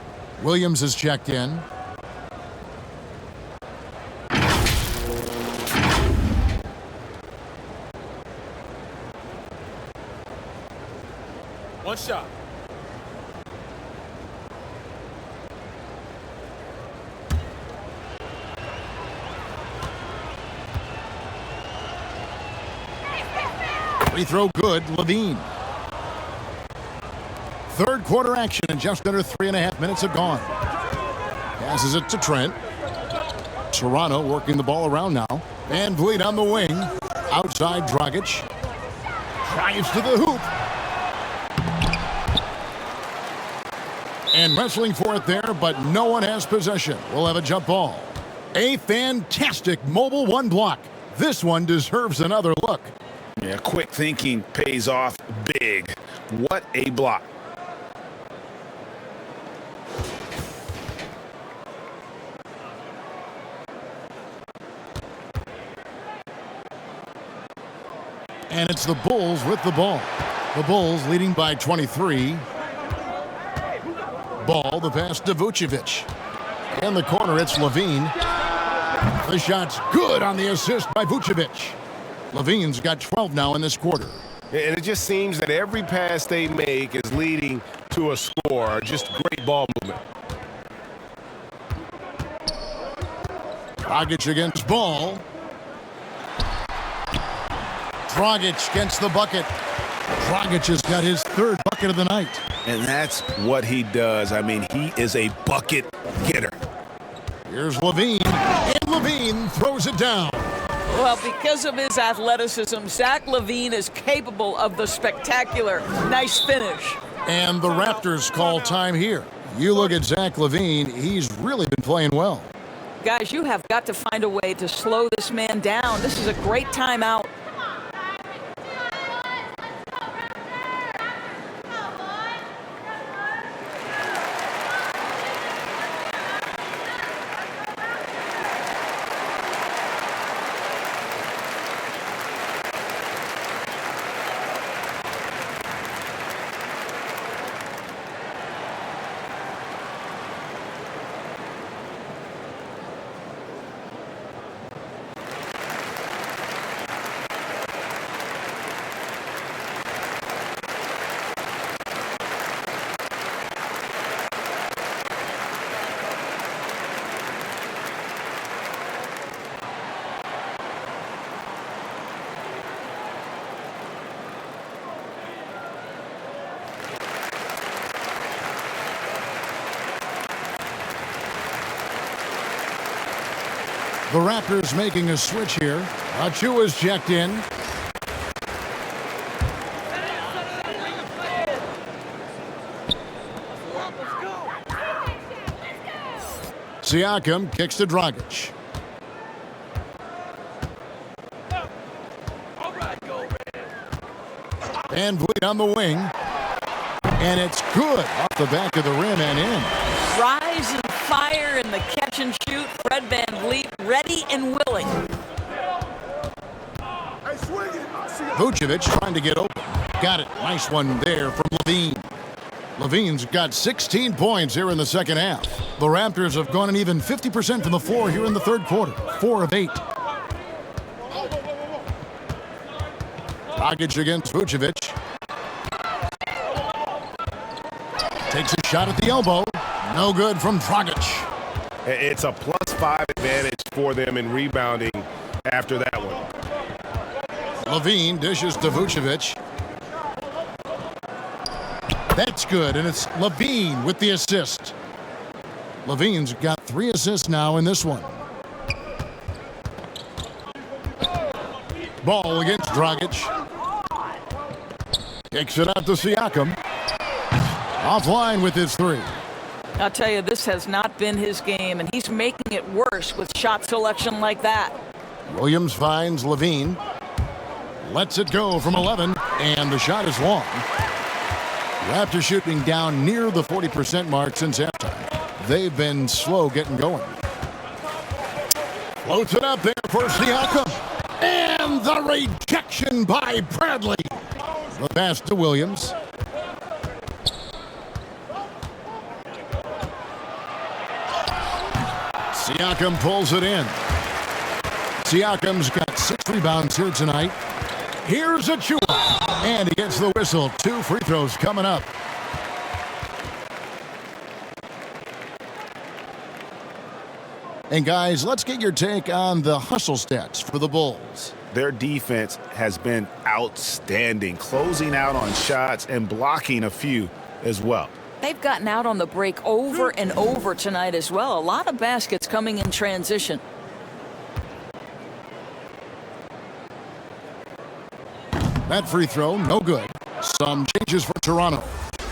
Williams is checked in. One shot. Free throw good, Levine. Third quarter action and just under 3.5 minutes have gone. Passes it to Trent. Toronto working the ball around now. Van Vliet on the wing. Outside Dragic. Drives to the hoop. And wrestling for it there, but no one has possession. We'll have a jump ball. A fantastic mobile 1 block. This one deserves another look. Yeah, quick thinking pays off big. What a block. And it's the Bulls with the ball. The Bulls leading by 23. Ball, the pass to Vucevic. In the corner, it's Levine. The shot's good on the assist by Vucevic. Levine's got 12 now in this quarter. And it just seems that every pass they make is leading to a score. Just great ball movement. Dragic against Ball. Dragic gets the bucket. Dragic has got his 3rd bucket of the night. And that's what he does. I mean, he is a bucket getter. Here's Levine, and Levine throws it down. Well, because of his athleticism, Zach LaVine is capable of the spectacular nice finish. And the Raptors call time here. You look at Zach LaVine, he's really been playing well. Guys, you have got to find a way to slow this man down. This is a great timeout. The Raptors making a switch here. Achua's checked in. Siakam kicks to Dragic. Van Vliet on the wing. And it's good off the back of the rim and in. Rise and fire in the catch and shoot. Fred Van Vliet ready and willing. Vucevic trying to get open. Got it. Nice one there from Levine. Levine's got 16 points here in the second half. The Raptors have gone an even 50% from the floor here in the third quarter. 4 of 8. Dragic against Vucevic. Takes a shot at the elbow. No good from Dragic. It's a +5 advantage for them in rebounding after that one. Levine dishes to Vucevic. That's good, and it's Levine with the assist. Levine's got 3 assists now in this one. Ball against Dragic. Kicks it out to Siakam. Offline with his 3. I'll tell you, this has not been his game, and he's making it worse with shot selection like that. Williams finds Levine. Lets it go from 11, and the shot is long. Raptors shooting down near the 40% mark since halftime. They've been slow getting going. Floats it up there for Siakam. And the rejection by Bradley. The pass to Williams. Siakam pulls it in. Siakam's got 6 rebounds here tonight. Here's Achua. And he gets the whistle. 2 free throws coming up. And guys, let's get your take on the hustle stats for the Bulls. Their defense has been outstanding, closing out on shots and blocking a few as well. They've gotten out on the break over and over tonight as well. A lot of baskets coming in transition. That free throw, no good. Some changes for Toronto.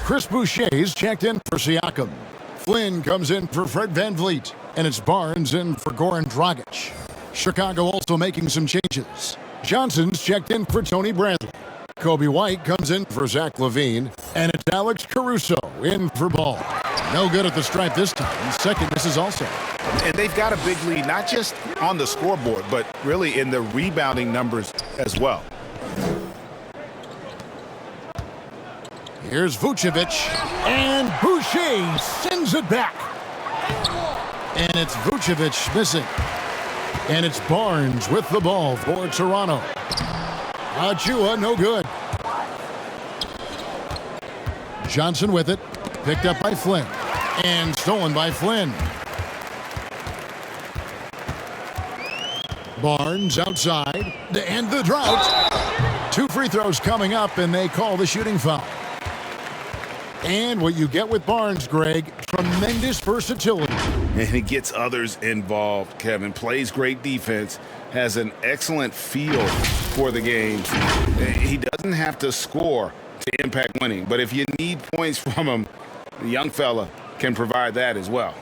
Chris Boucher's checked in for Siakam. Flynn comes in for Fred VanVleet. And it's Barnes in for Goran Dragic. Chicago also making some changes. Johnson's checked in for Tony Bradley. Kobe White comes in for Zach LaVine. And it's Alex Caruso in for Ball. No good at the stripe this time. Second misses also. And they've got a big lead, not just on the scoreboard, but really in the rebounding numbers as well. Here's Vucevic. And Boucher sends it back. And it's Vucevic missing. And it's Barnes with the ball for Toronto. Achua, no good. Johnson with it. Picked up by Flynn. And stolen by Flynn. Barnes outside. To end the drought. 2 free throws coming up, and they call the shooting foul. And what you get with Barnes, Greg, tremendous versatility. And he gets others involved, Kevin. Plays great defense, has an excellent feel for the game. He doesn't have to score to impact winning, but if you need points from him, the young fella can provide that as well.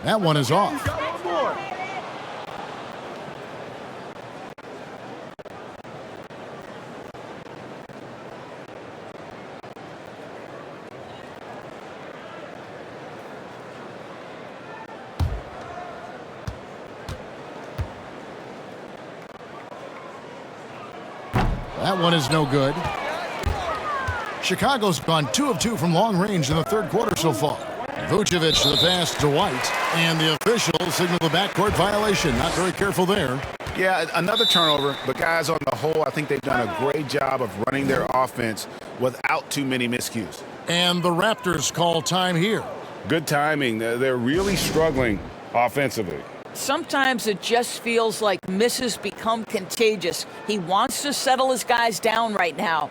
That one is off. That one is no good. Chicago's gone 2 of 2 from long range in the third quarter so far. Vucevic the pass to White, and the officials signal the backcourt violation. Not very careful there. Yeah, another turnover, but guys, on the whole, I think they've done a great job of running their offense without too many miscues. And the Raptors call time here. Good timing. They're really struggling offensively. Sometimes it just feels like misses become contagious. He wants to settle his guys down right now.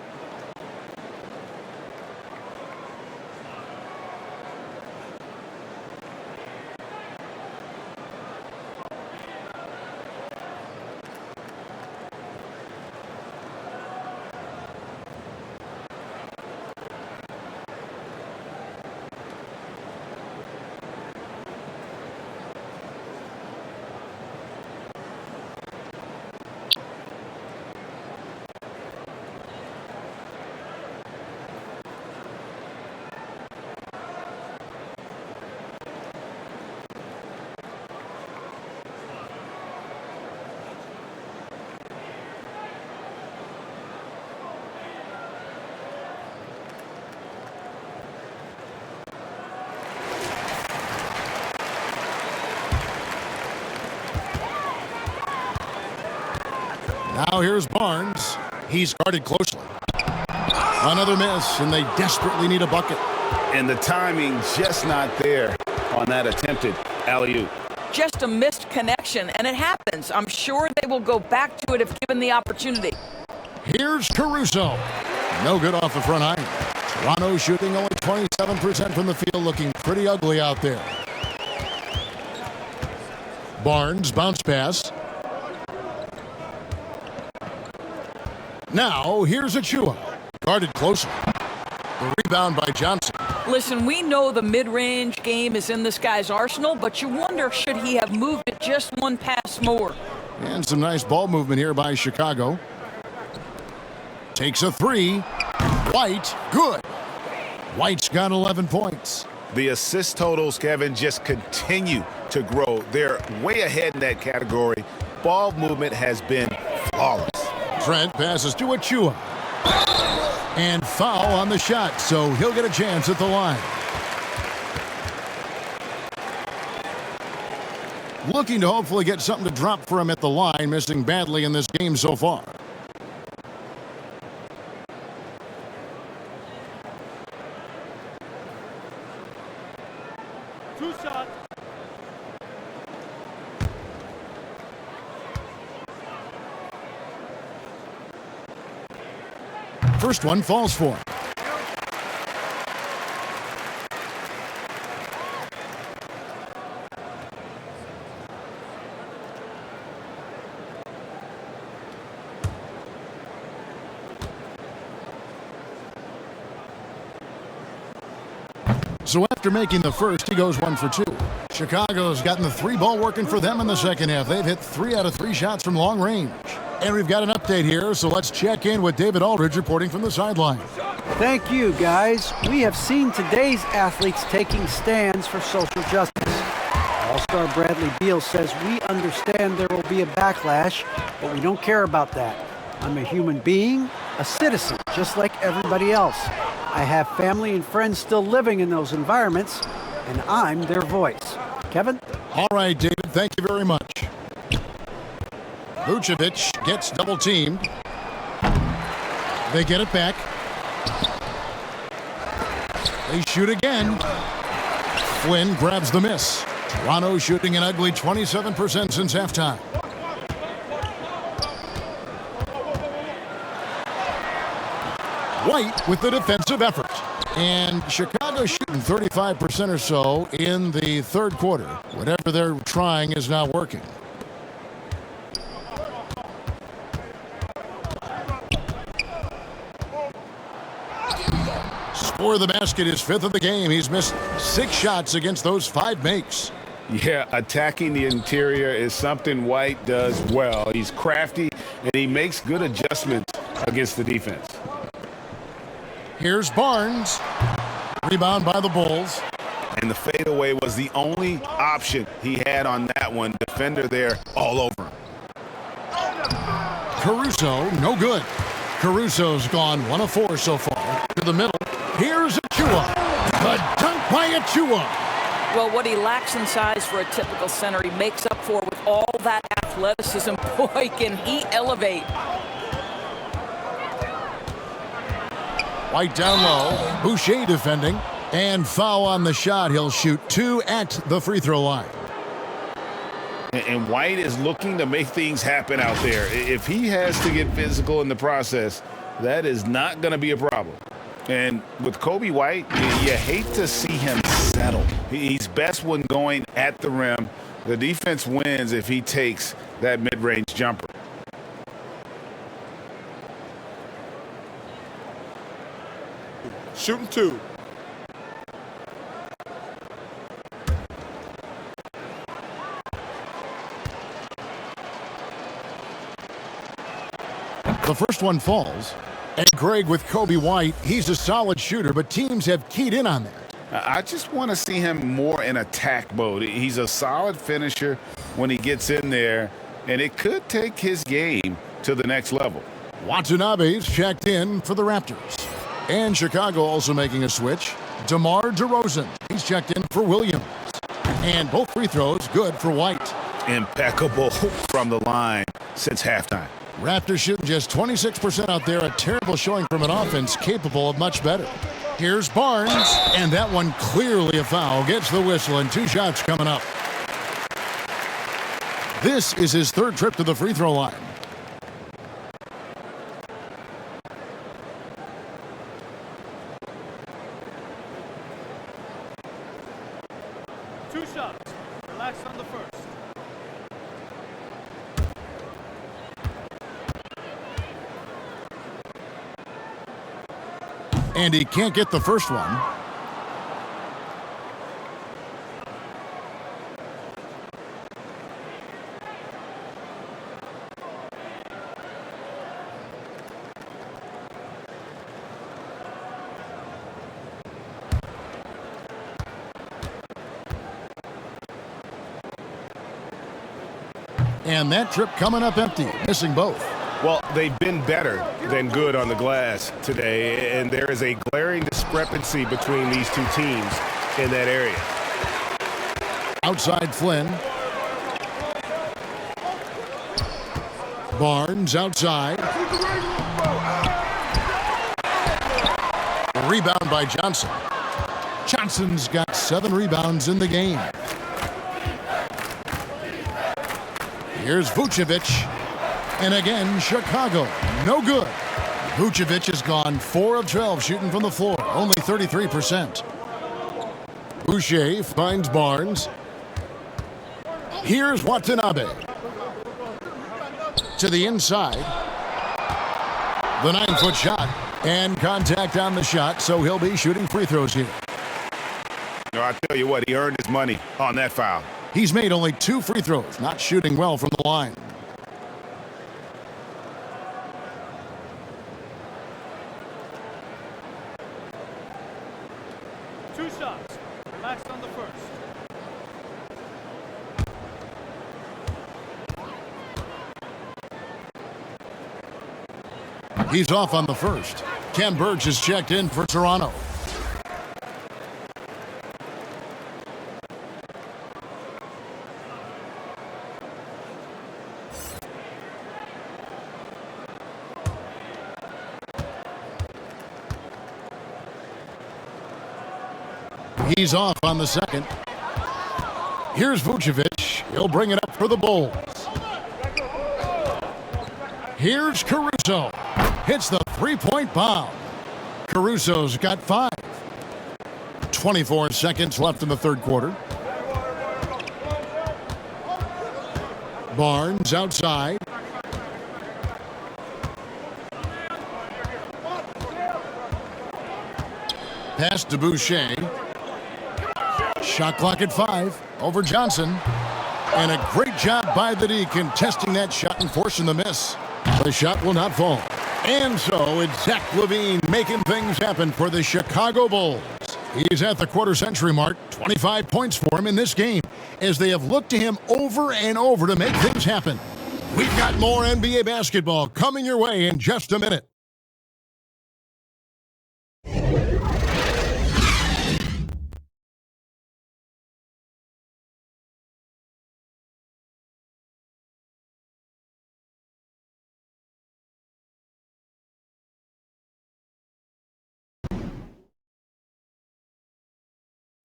Now here's Barnes. He's guarded closely. Another miss, and they desperately need a bucket. And the timing just not there on that attempted alley-oop. Just a missed connection, and it happens. I'm sure they will go back to it if given the opportunity. Here's Caruso. No good off the front iron. Toronto shooting only 27% from the field, looking pretty ugly out there. Barnes, bounce pass. Now, here's Achua. Guarded closely. The rebound by Johnson. Listen, we know the mid-range game is in this guy's arsenal, but you wonder, should he have moved it just one pass more? And some nice ball movement here by Chicago. Takes a three. White, good. White's got 11 points. The assist totals, Kevin, just continue to grow. They're way ahead in that category. Ball movement has been flawless. Trent passes to Achua. And foul on the shot, so he'll get a chance at the line. Looking to hopefully get something to drop for him at the line, missing badly in this game so far. Two shots. First one falls for him. So after making the first, he goes 1 for 2. Chicago's gotten the three ball working for them in the second half. They've hit 3 out of 3 shots from long range. And we've got an update here, so let's check in with David Aldridge reporting from the sideline. Thank you, guys. We have seen today's athletes taking stands for social justice. All-star Bradley Beal says, we understand there will be a backlash, but we don't care about that. I'm a human being, a citizen, just like everybody else. I have family and friends still living in those environments, and I'm their voice. Kevin? All right, David, thank you very much. Vucevic gets double-teamed. They get it back. They shoot again. Flynn grabs the miss. Toronto shooting an ugly 27% since halftime. White with the defensive effort. And Chicago shooting 35% or so in the third quarter. Whatever they're trying is not working. Score the basket is 5th of the game. He's missed 6 shots against those 5 makes. Yeah, attacking the interior is something White does well. He's crafty, and he makes good adjustments against the defense. Here's Barnes. Rebound by the Bulls. And the fadeaway was the only option he had on that one. Defender there all over him. Caruso, no good. Caruso's gone 1 of 4 so far. To the middle. Here's Achua. The dunk by Achua. Well, what he lacks in size for a typical center, he makes up for with all that athleticism. Boy, can he elevate. White down low. Boucher defending. And foul on the shot. He'll shoot 2 at the free throw line. And White is looking to make things happen out there. If he has to get physical in the process, that is not going to be a problem. And with Kobe White, you hate to see him settle. He's best when going at the rim. The defense wins if he takes that mid-range jumper. Shooting 2. The first one falls. And Greg with Kobe White, he's a solid shooter, but teams have keyed in on that. I just want to see him more in attack mode. He's a solid finisher when he gets in there, and it could take his game to the next level. Watanabe's checked in for the Raptors. And Chicago also making a switch. DeMar DeRozan, he's checked in for Williams. And both free throws good for White. Impeccable from the line since halftime. Raptors shooting just 26% out there, a terrible showing from an offense capable of much better. Here's Barnes, and that one clearly a foul. Gets the whistle, and 2 shots coming up. This is his 3rd trip to the free throw line. Two shots. Relax on the first. And he can't get the first one. And that trip coming up empty, missing both. Well, they've been better than good on the glass today, and there is a glaring discrepancy between these two teams in that area. Outside Flynn. Barnes outside. Rebound by Johnson. Johnson's got 7 rebounds in the game. Here's Vucevic. And again, Chicago, no good. Vucevic has gone 4 of 12 shooting from the floor, only 33%. Boucher finds Barnes. Here's Watanabe. To the inside. The 9-foot shot. And contact on the shot, so he'll be shooting free throws here. No, I tell you what, he earned his money on that foul. He's made only 2 free throws, not shooting well from the line. Two shots. Relax on the first. He's off on the first. Ken Burge is checked in for Toronto. He's off on the second. Here's Vucevic. He'll bring it up for the Bulls. Here's Caruso. Hits the 3-point bomb. Caruso's got 5. 24 seconds left in the 3rd quarter. Barnes outside. Pass to Boucher. Shot clock at 5 over Johnson. And a great job by the D contesting that shot and forcing the miss. The shot will not fall. And so it's Zach LaVine making things happen for the Chicago Bulls. He's at the quarter-century mark, 25 points for him in this game, as they have looked to him over and over to make things happen. We've got more NBA basketball coming your way in just a minute.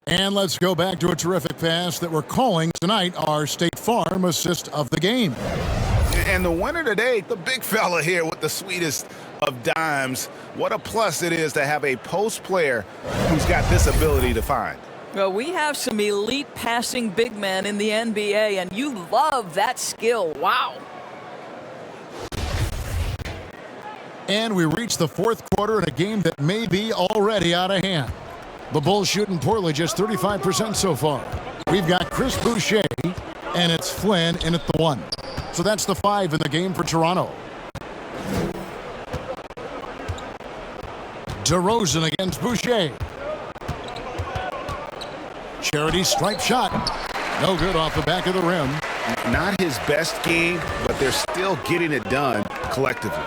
And let's go back to a terrific pass that we're calling tonight our State Farm assist of the game. And the winner today, the big fella here with the sweetest of dimes. What a plus it is to have a post player who's got this ability to find. Well, we have some elite passing big men in the NBA, and you love that skill. Wow. And we reach the 4th quarter in a game that may be already out of hand. The Bulls shooting poorly, just 35% so far. We've got Chris Boucher, and it's Flynn in at the 1. So that's the 5 in the game for Toronto. DeRozan against Boucher. Charity stripe shot. No good off the back of the rim. Not his best game, but they're still getting it done collectively.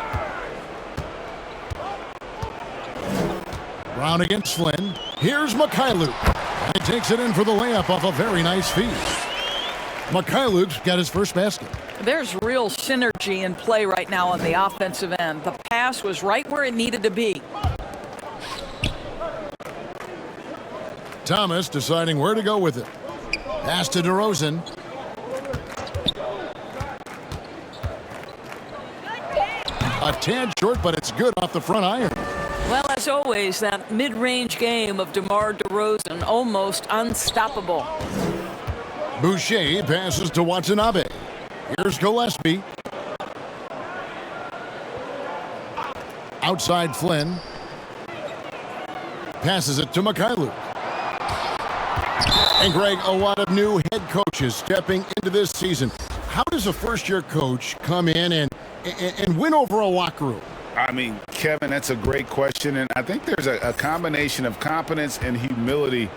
Brown against Flynn. Here's Mikhailuk. He takes it in for the layup off a very nice feed. Mikhailuk's got his first basket. There's real synergy in play right now on the offensive end. The pass was right where it needed to be. Thomas deciding where to go with it. Pass to DeRozan. A tad short, but it's good off the front iron. Well, as always, that mid-range game of DeMar DeRozan, almost unstoppable. Boucher passes to Watanabe. Here's Gillespie. Outside Flynn. Passes it to Mikhailuk. And Greg, a lot of new head coaches stepping into this season. How does a first-year coach come in and win over a locker room? I mean, Kevin, that's a great question. And I think there's a combination of competence and humility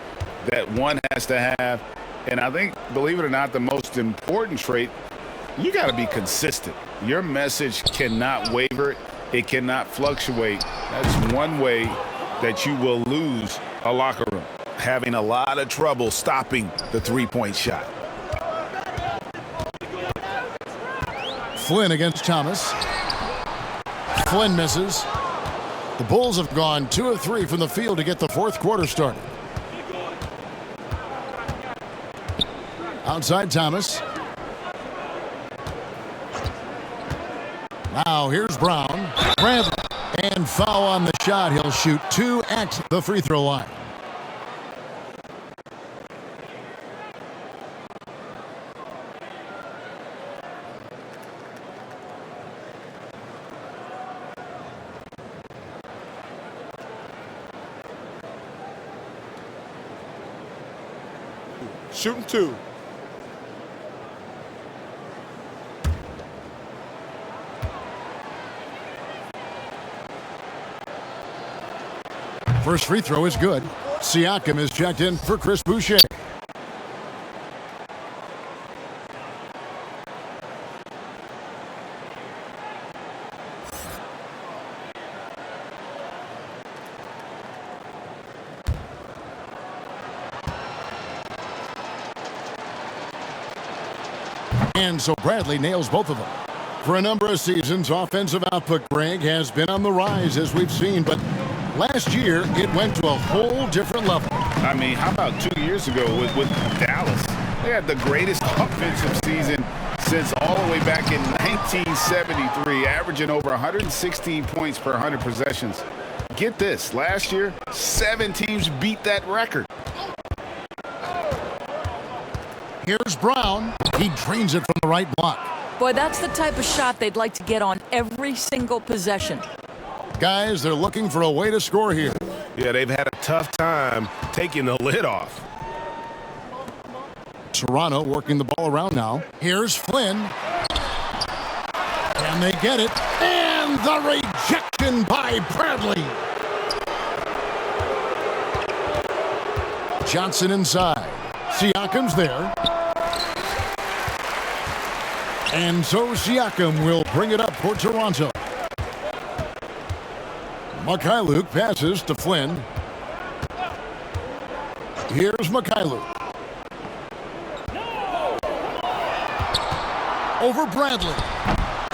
that one has to have. And I think, believe it or not, the most important trait, you got to be consistent. Your message cannot waver. It cannot fluctuate. That's one way that you will lose a locker room, having a lot of trouble stopping the three-point shot. Flynn against Thomas. Flynn misses. The Bulls have gone 2 of 3 from the field to get the fourth quarter started. Outside Thomas. Now here's Brown. Bradley. And foul on the shot. He'll shoot 2 at the free throw line. Shooting 2. First free throw is good. Siakam is checked in for Chris Boucher. And so Bradley nails both of them. For a number of seasons, offensive output, Greg, has been on the rise, as we've seen, but last year it went to a whole different level. I mean, how about 2 years ago with Dallas? They had the greatest offensive season since all the way back in 1973, averaging over 116 points per 100 possessions. Get this, last year, 7 teams beat that record. Here's Brown. He drains it from the right block. Boy, that's the type of shot they'd like to get on every single possession. Guys, they're looking for a way to score here. Yeah, they've had a tough time taking the lid off. Toronto working the ball around now. Here's Flynn. And they get it. And the rejection by Bradley. Johnson inside. Siakam's there. And so Siakam will bring it up for Toronto. Mikhailuk passes to Flynn. Here's Mikhailuk. Over Bradley.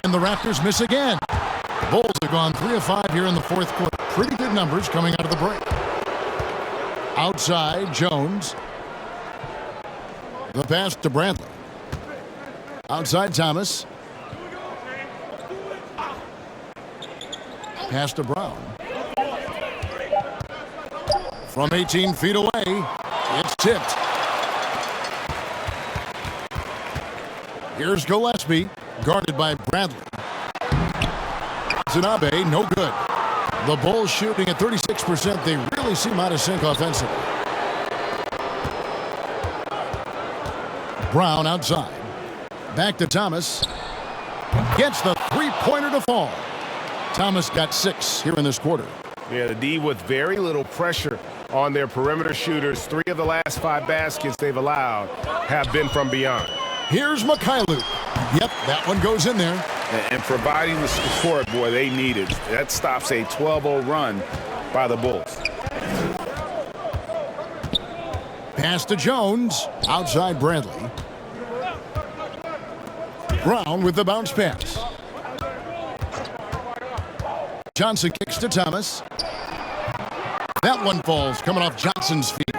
And the Raptors miss again. The Bulls have gone 3 of 5 here in the fourth quarter. Pretty good numbers coming out of the break. Outside, Jones. The pass to Bradley. Outside Thomas. Pass to Brown. From 18 feet away, it's tipped. Here's Gillespie, guarded by Bradley. Watanabe, no good. The Bulls shooting at 36%. They really seem out of sync offensively. Brown outside. Back to Thomas. Gets the three-pointer to fall. Thomas got 6 here in this quarter. Yeah, the D with very little pressure on their perimeter shooters. 3 of the last 5 baskets they've allowed have been from beyond. Here's Mikhailuk. Yep, that one goes in there. And providing the support, boy, they needed. That stops a 12-0 run by the Bulls. Pass to Jones. Outside Bradley. Brown with the bounce pass. Johnson kicks to Thomas. That one falls, coming off Johnson's feet.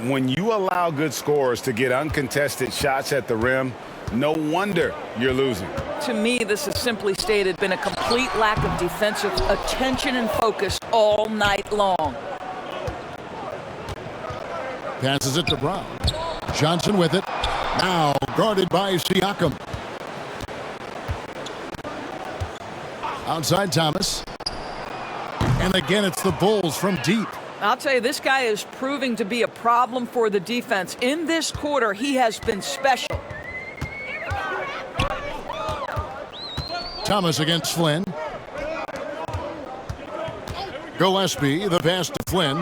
When you allow good scorers to get uncontested shots at the rim, no wonder you're losing. To me, this has simply stated been a complete lack of defensive attention and focus all night long. Passes it to Brown. Johnson with it. Now guarded by Siakam. Outside Thomas. And again, it's the Bulls from deep. I'll tell you, this guy is proving to be a problem for the defense. In this quarter, he has been special. Thomas against Flynn. Gillespie, the pass to Flynn.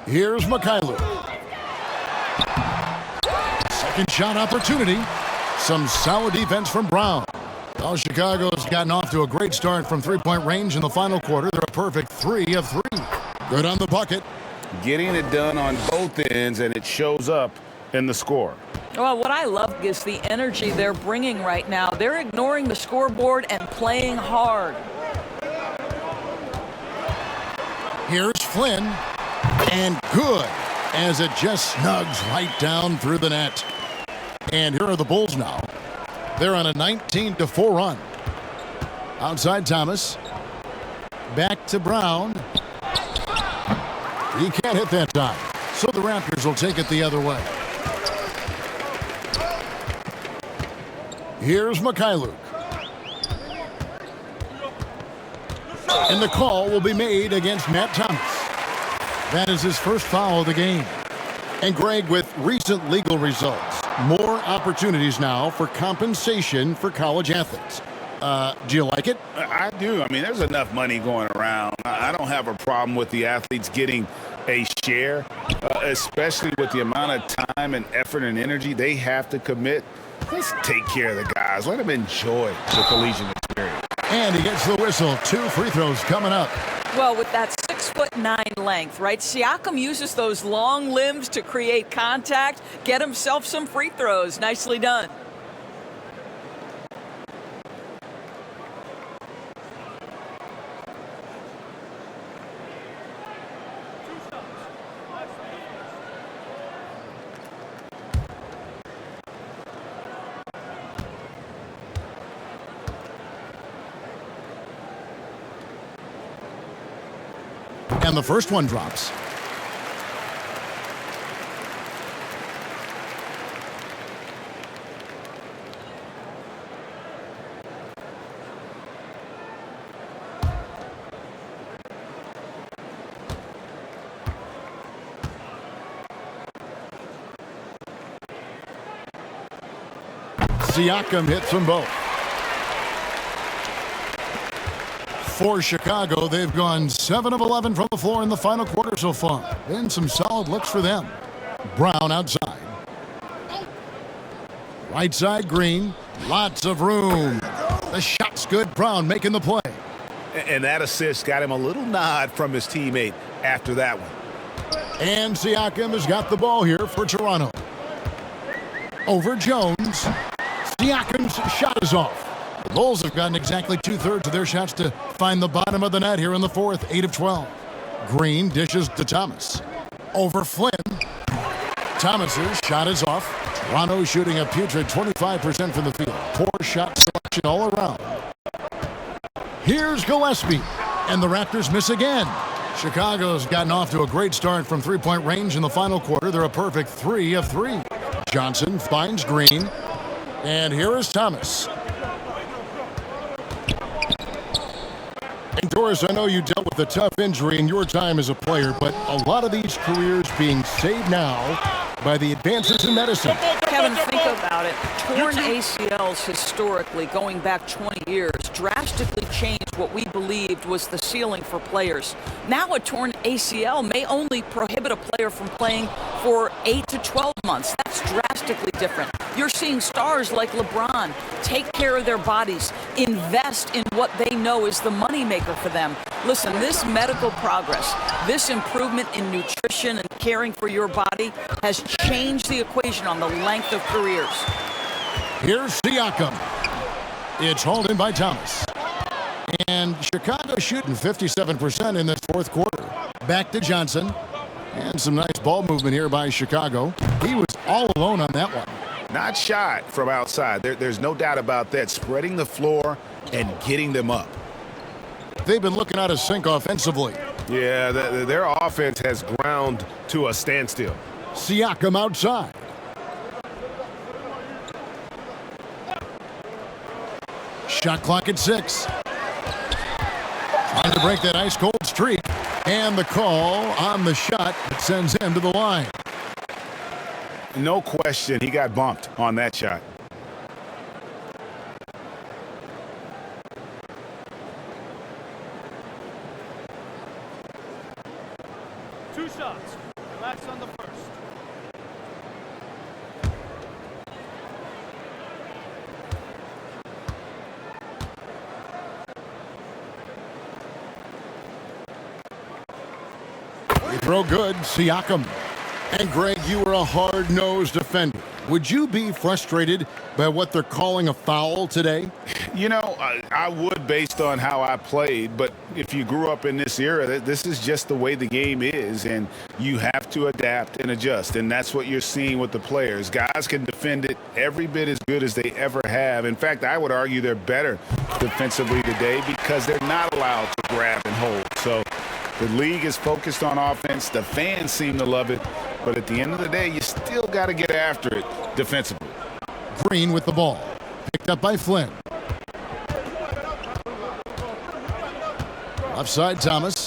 Here's Mikhailuk. Second shot opportunity. Some solid defense from Brown. Well, Chicago has gotten off to a great start from three-point range in the final quarter. They're a perfect 3 of 3. Good on the bucket. Getting it done on both ends, and it shows up in the score. Well, what I love is the energy they're bringing right now. They're ignoring the scoreboard and playing hard. Here's Flynn. And good, as it just snugs right down through the net. And here are the Bulls now. They're on a 19-4 run. Outside Thomas. Back to Brown. He can't hit that time. So the Raptors will take it the other way. Here's Mikhailuk. And the call will be made against Matt Thomas. That is his first foul of the game. And Greg, with recent legal results, more opportunities now for compensation for college athletes. Do you like it? I do. I mean, there's enough money going around. I don't have a problem with the athletes getting a share, especially with the amount of time and effort and energy they have to commit. Let's take care of the guys. Let them enjoy the collegiate experience. And he gets the whistle. 2 free throws coming up. Well, with that 6'9" length, right? Siakam uses those long limbs to create contact, get himself some free throws. Nicely done. And the first one drops. Siakam hits them both. For Chicago, they've gone 7 of 11 from the floor in the final quarter so far. And some solid looks for them. Brown outside. Right side, Green. Lots of room. The shot's good. Brown making the play. And that assist got him a little nod from his teammate after that one. And Siakam has got the ball here for Toronto. Over Jones. Siakam's shot is off. The Bulls have gotten exactly 2/3 of their shots to find the bottom of the net here in the fourth, 8 of 12. Green dishes to Thomas. Over Flynn. Thomas's shot is off. Toronto shooting a putrid 25% from the field. Poor shot selection all around. Here's Gillespie. And the Raptors miss again. Chicago's gotten off to a great start from three-point range in the final quarter. They're a perfect 3 of 3. Johnson finds Green. And here is Thomas. And Doris, I know you dealt with a tough injury in your time as a player, but a lot of these careers being saved now by the advances in medicine. Kevin, think about it. Torn ACLs historically, going back 20 years, drastically changed what we believed was the ceiling for players. Now a torn ACL may only prohibit a player from playing for 8 to 12 months. That's drastically different. You're seeing stars like LeBron take care of their bodies, invest in what they know is the moneymaker for them. Listen, this medical progress, this improvement in nutrition and caring for your body has changed the equation on the length of careers. Here's Siakam. It's hauled in by Thomas. And Chicago shooting 57% in this fourth quarter. Back to Johnson. And some nice ball movement here by Chicago. He was all alone on that one. Not shot from outside. There's no doubt about that. Spreading the floor and getting them up. They've been looking out of sync offensively. Yeah, their offense has ground to a standstill. Siakam outside. Shot clock at 6. Trying to break that ice-cold streak. And the call on the shot that sends him to the line. No question, he got bumped on that shot. Two shots. Relax on the first. They throw good. Siakam. And Greg, you are a hard-nosed defender. Would you be frustrated by what they're calling a foul today? You know, I would based on how I played, but if you grew up in this era, this is just the way the game is, and you have to adapt and adjust, and that's what you're seeing with the players. Guys can defend it every bit as good as they ever have. In fact, I would argue they're better defensively today because they're not allowed to grab and hold. So the league is focused on offense. The fans seem to love it, but at the end of the day, you still got to get after it defensively. Green with the ball. Picked up by Flynn. Offside Thomas.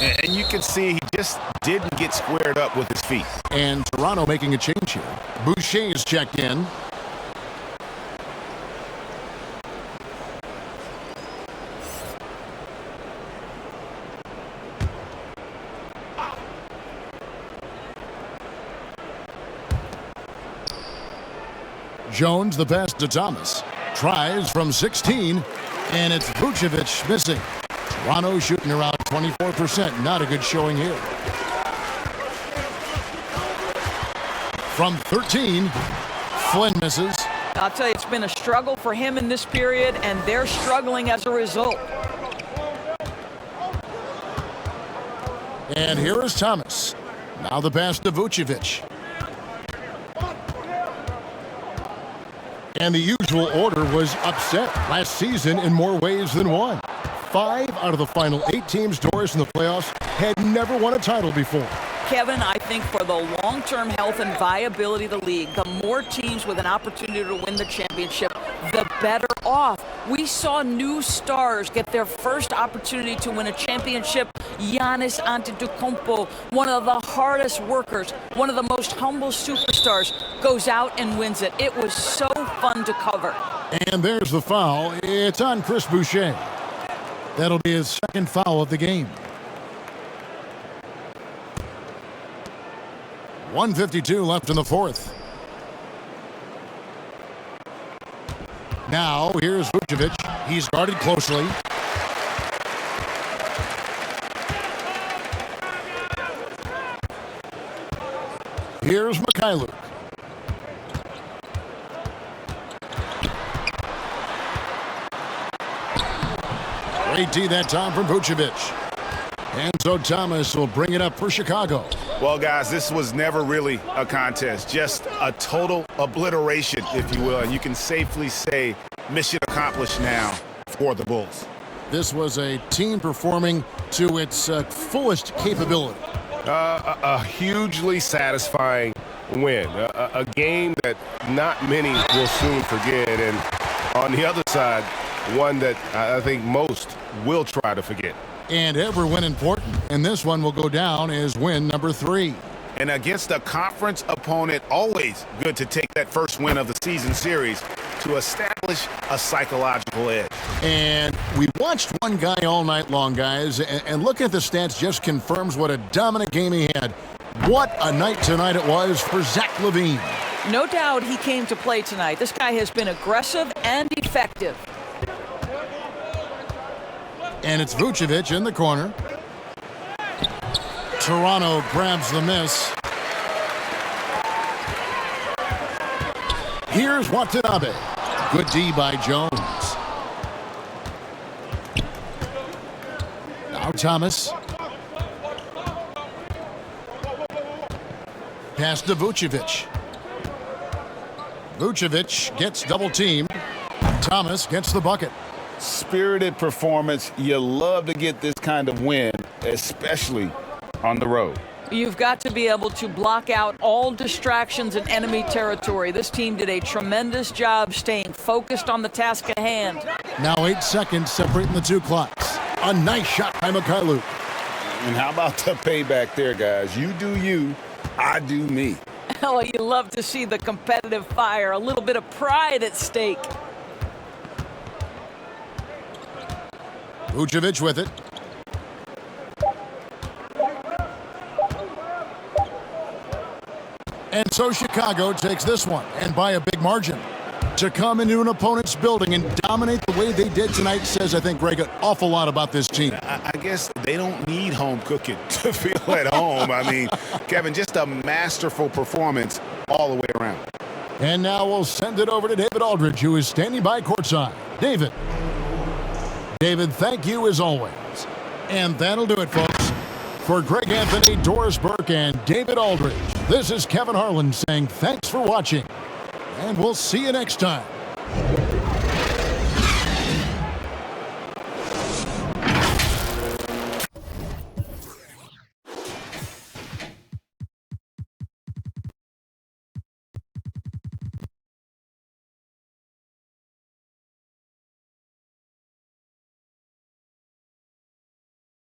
And you can see he just didn't get squared up with his feet. And Toronto making a change here. Boucher is checked in. Jones, the pass to Thomas. Tries from 16, and it's Vucevic missing. Toronto shooting around 24%. Not a good showing here. From 13, Flynn misses. I'll tell you, it's been a struggle for him in this period, and they're struggling as a result. And here is Thomas. Now the pass to Vucevic. And the usual order was upset last season in more ways than one. 5 out of the final 8 teams Doris in the playoffs had never won a title before. Kevin, I think for the long-term health and viability of the league, the more teams with an opportunity to win the championship, the better off. We saw new stars get their first opportunity to win a championship. Giannis Antetokounmpo, one of the hardest workers, one of the most humble superstars, goes out and wins it. It was so fun to cover. And there's the foul. It's on Chris Boucher. That'll be his second foul of the game. 1:52 left in the fourth. Now, here's Vucevic. He's guarded closely. Here's Mikhailuk. Great D that time from Vucevic. And so Thomas will bring it up for Chicago. Well, guys, this was never really a contest, just a total obliteration, if you will. And you can safely say mission accomplished now for the Bulls. This was a team performing to its fullest capability. A hugely satisfying win. A game that not many will soon forget. And on the other side, one that I think most will try to forget. And every win important. And this one will go down as win number 3. And against a conference opponent, always good to take that first win of the season series to establish a psychological edge. And we watched one guy all night long, guys, and looking at the stats just confirms what a dominant game he had. What a night tonight it was for Zach LaVine. No doubt he came to play tonight. This guy has been aggressive and effective. And it's Vucevic in the corner. Toronto grabs the miss. Here's Watanabe. Good D by Jones. Now Thomas. Pass to Vucevic. Vucevic gets double-teamed. Thomas gets the bucket. Spirited performance. You love to get this kind of win, especially on the road. You've got to be able to block out all distractions in enemy territory. This team did a tremendous job staying focused on the task at hand. Now 8 seconds separating the two clocks. A nice shot by Mikhailuk. And how about the payback there, guys? You do you, I do me. Oh, you love to see the competitive fire, a little bit of pride at stake. Vucevic with it. And so Chicago takes this one, and by a big margin. To come into an opponent's building and dominate the way they did tonight says, I think, Greg, an awful lot about this team. I guess they don't need home cooking to feel at home. I mean, Kevin, just a masterful performance all the way around. And now we'll send it over to David Aldridge, who is standing by courtside. David, thank you as always. And that'll do it, folks. For Greg Anthony, Doris Burke, and David Aldridge, this is Kevin Harlan saying thanks for watching. And we'll see you next time.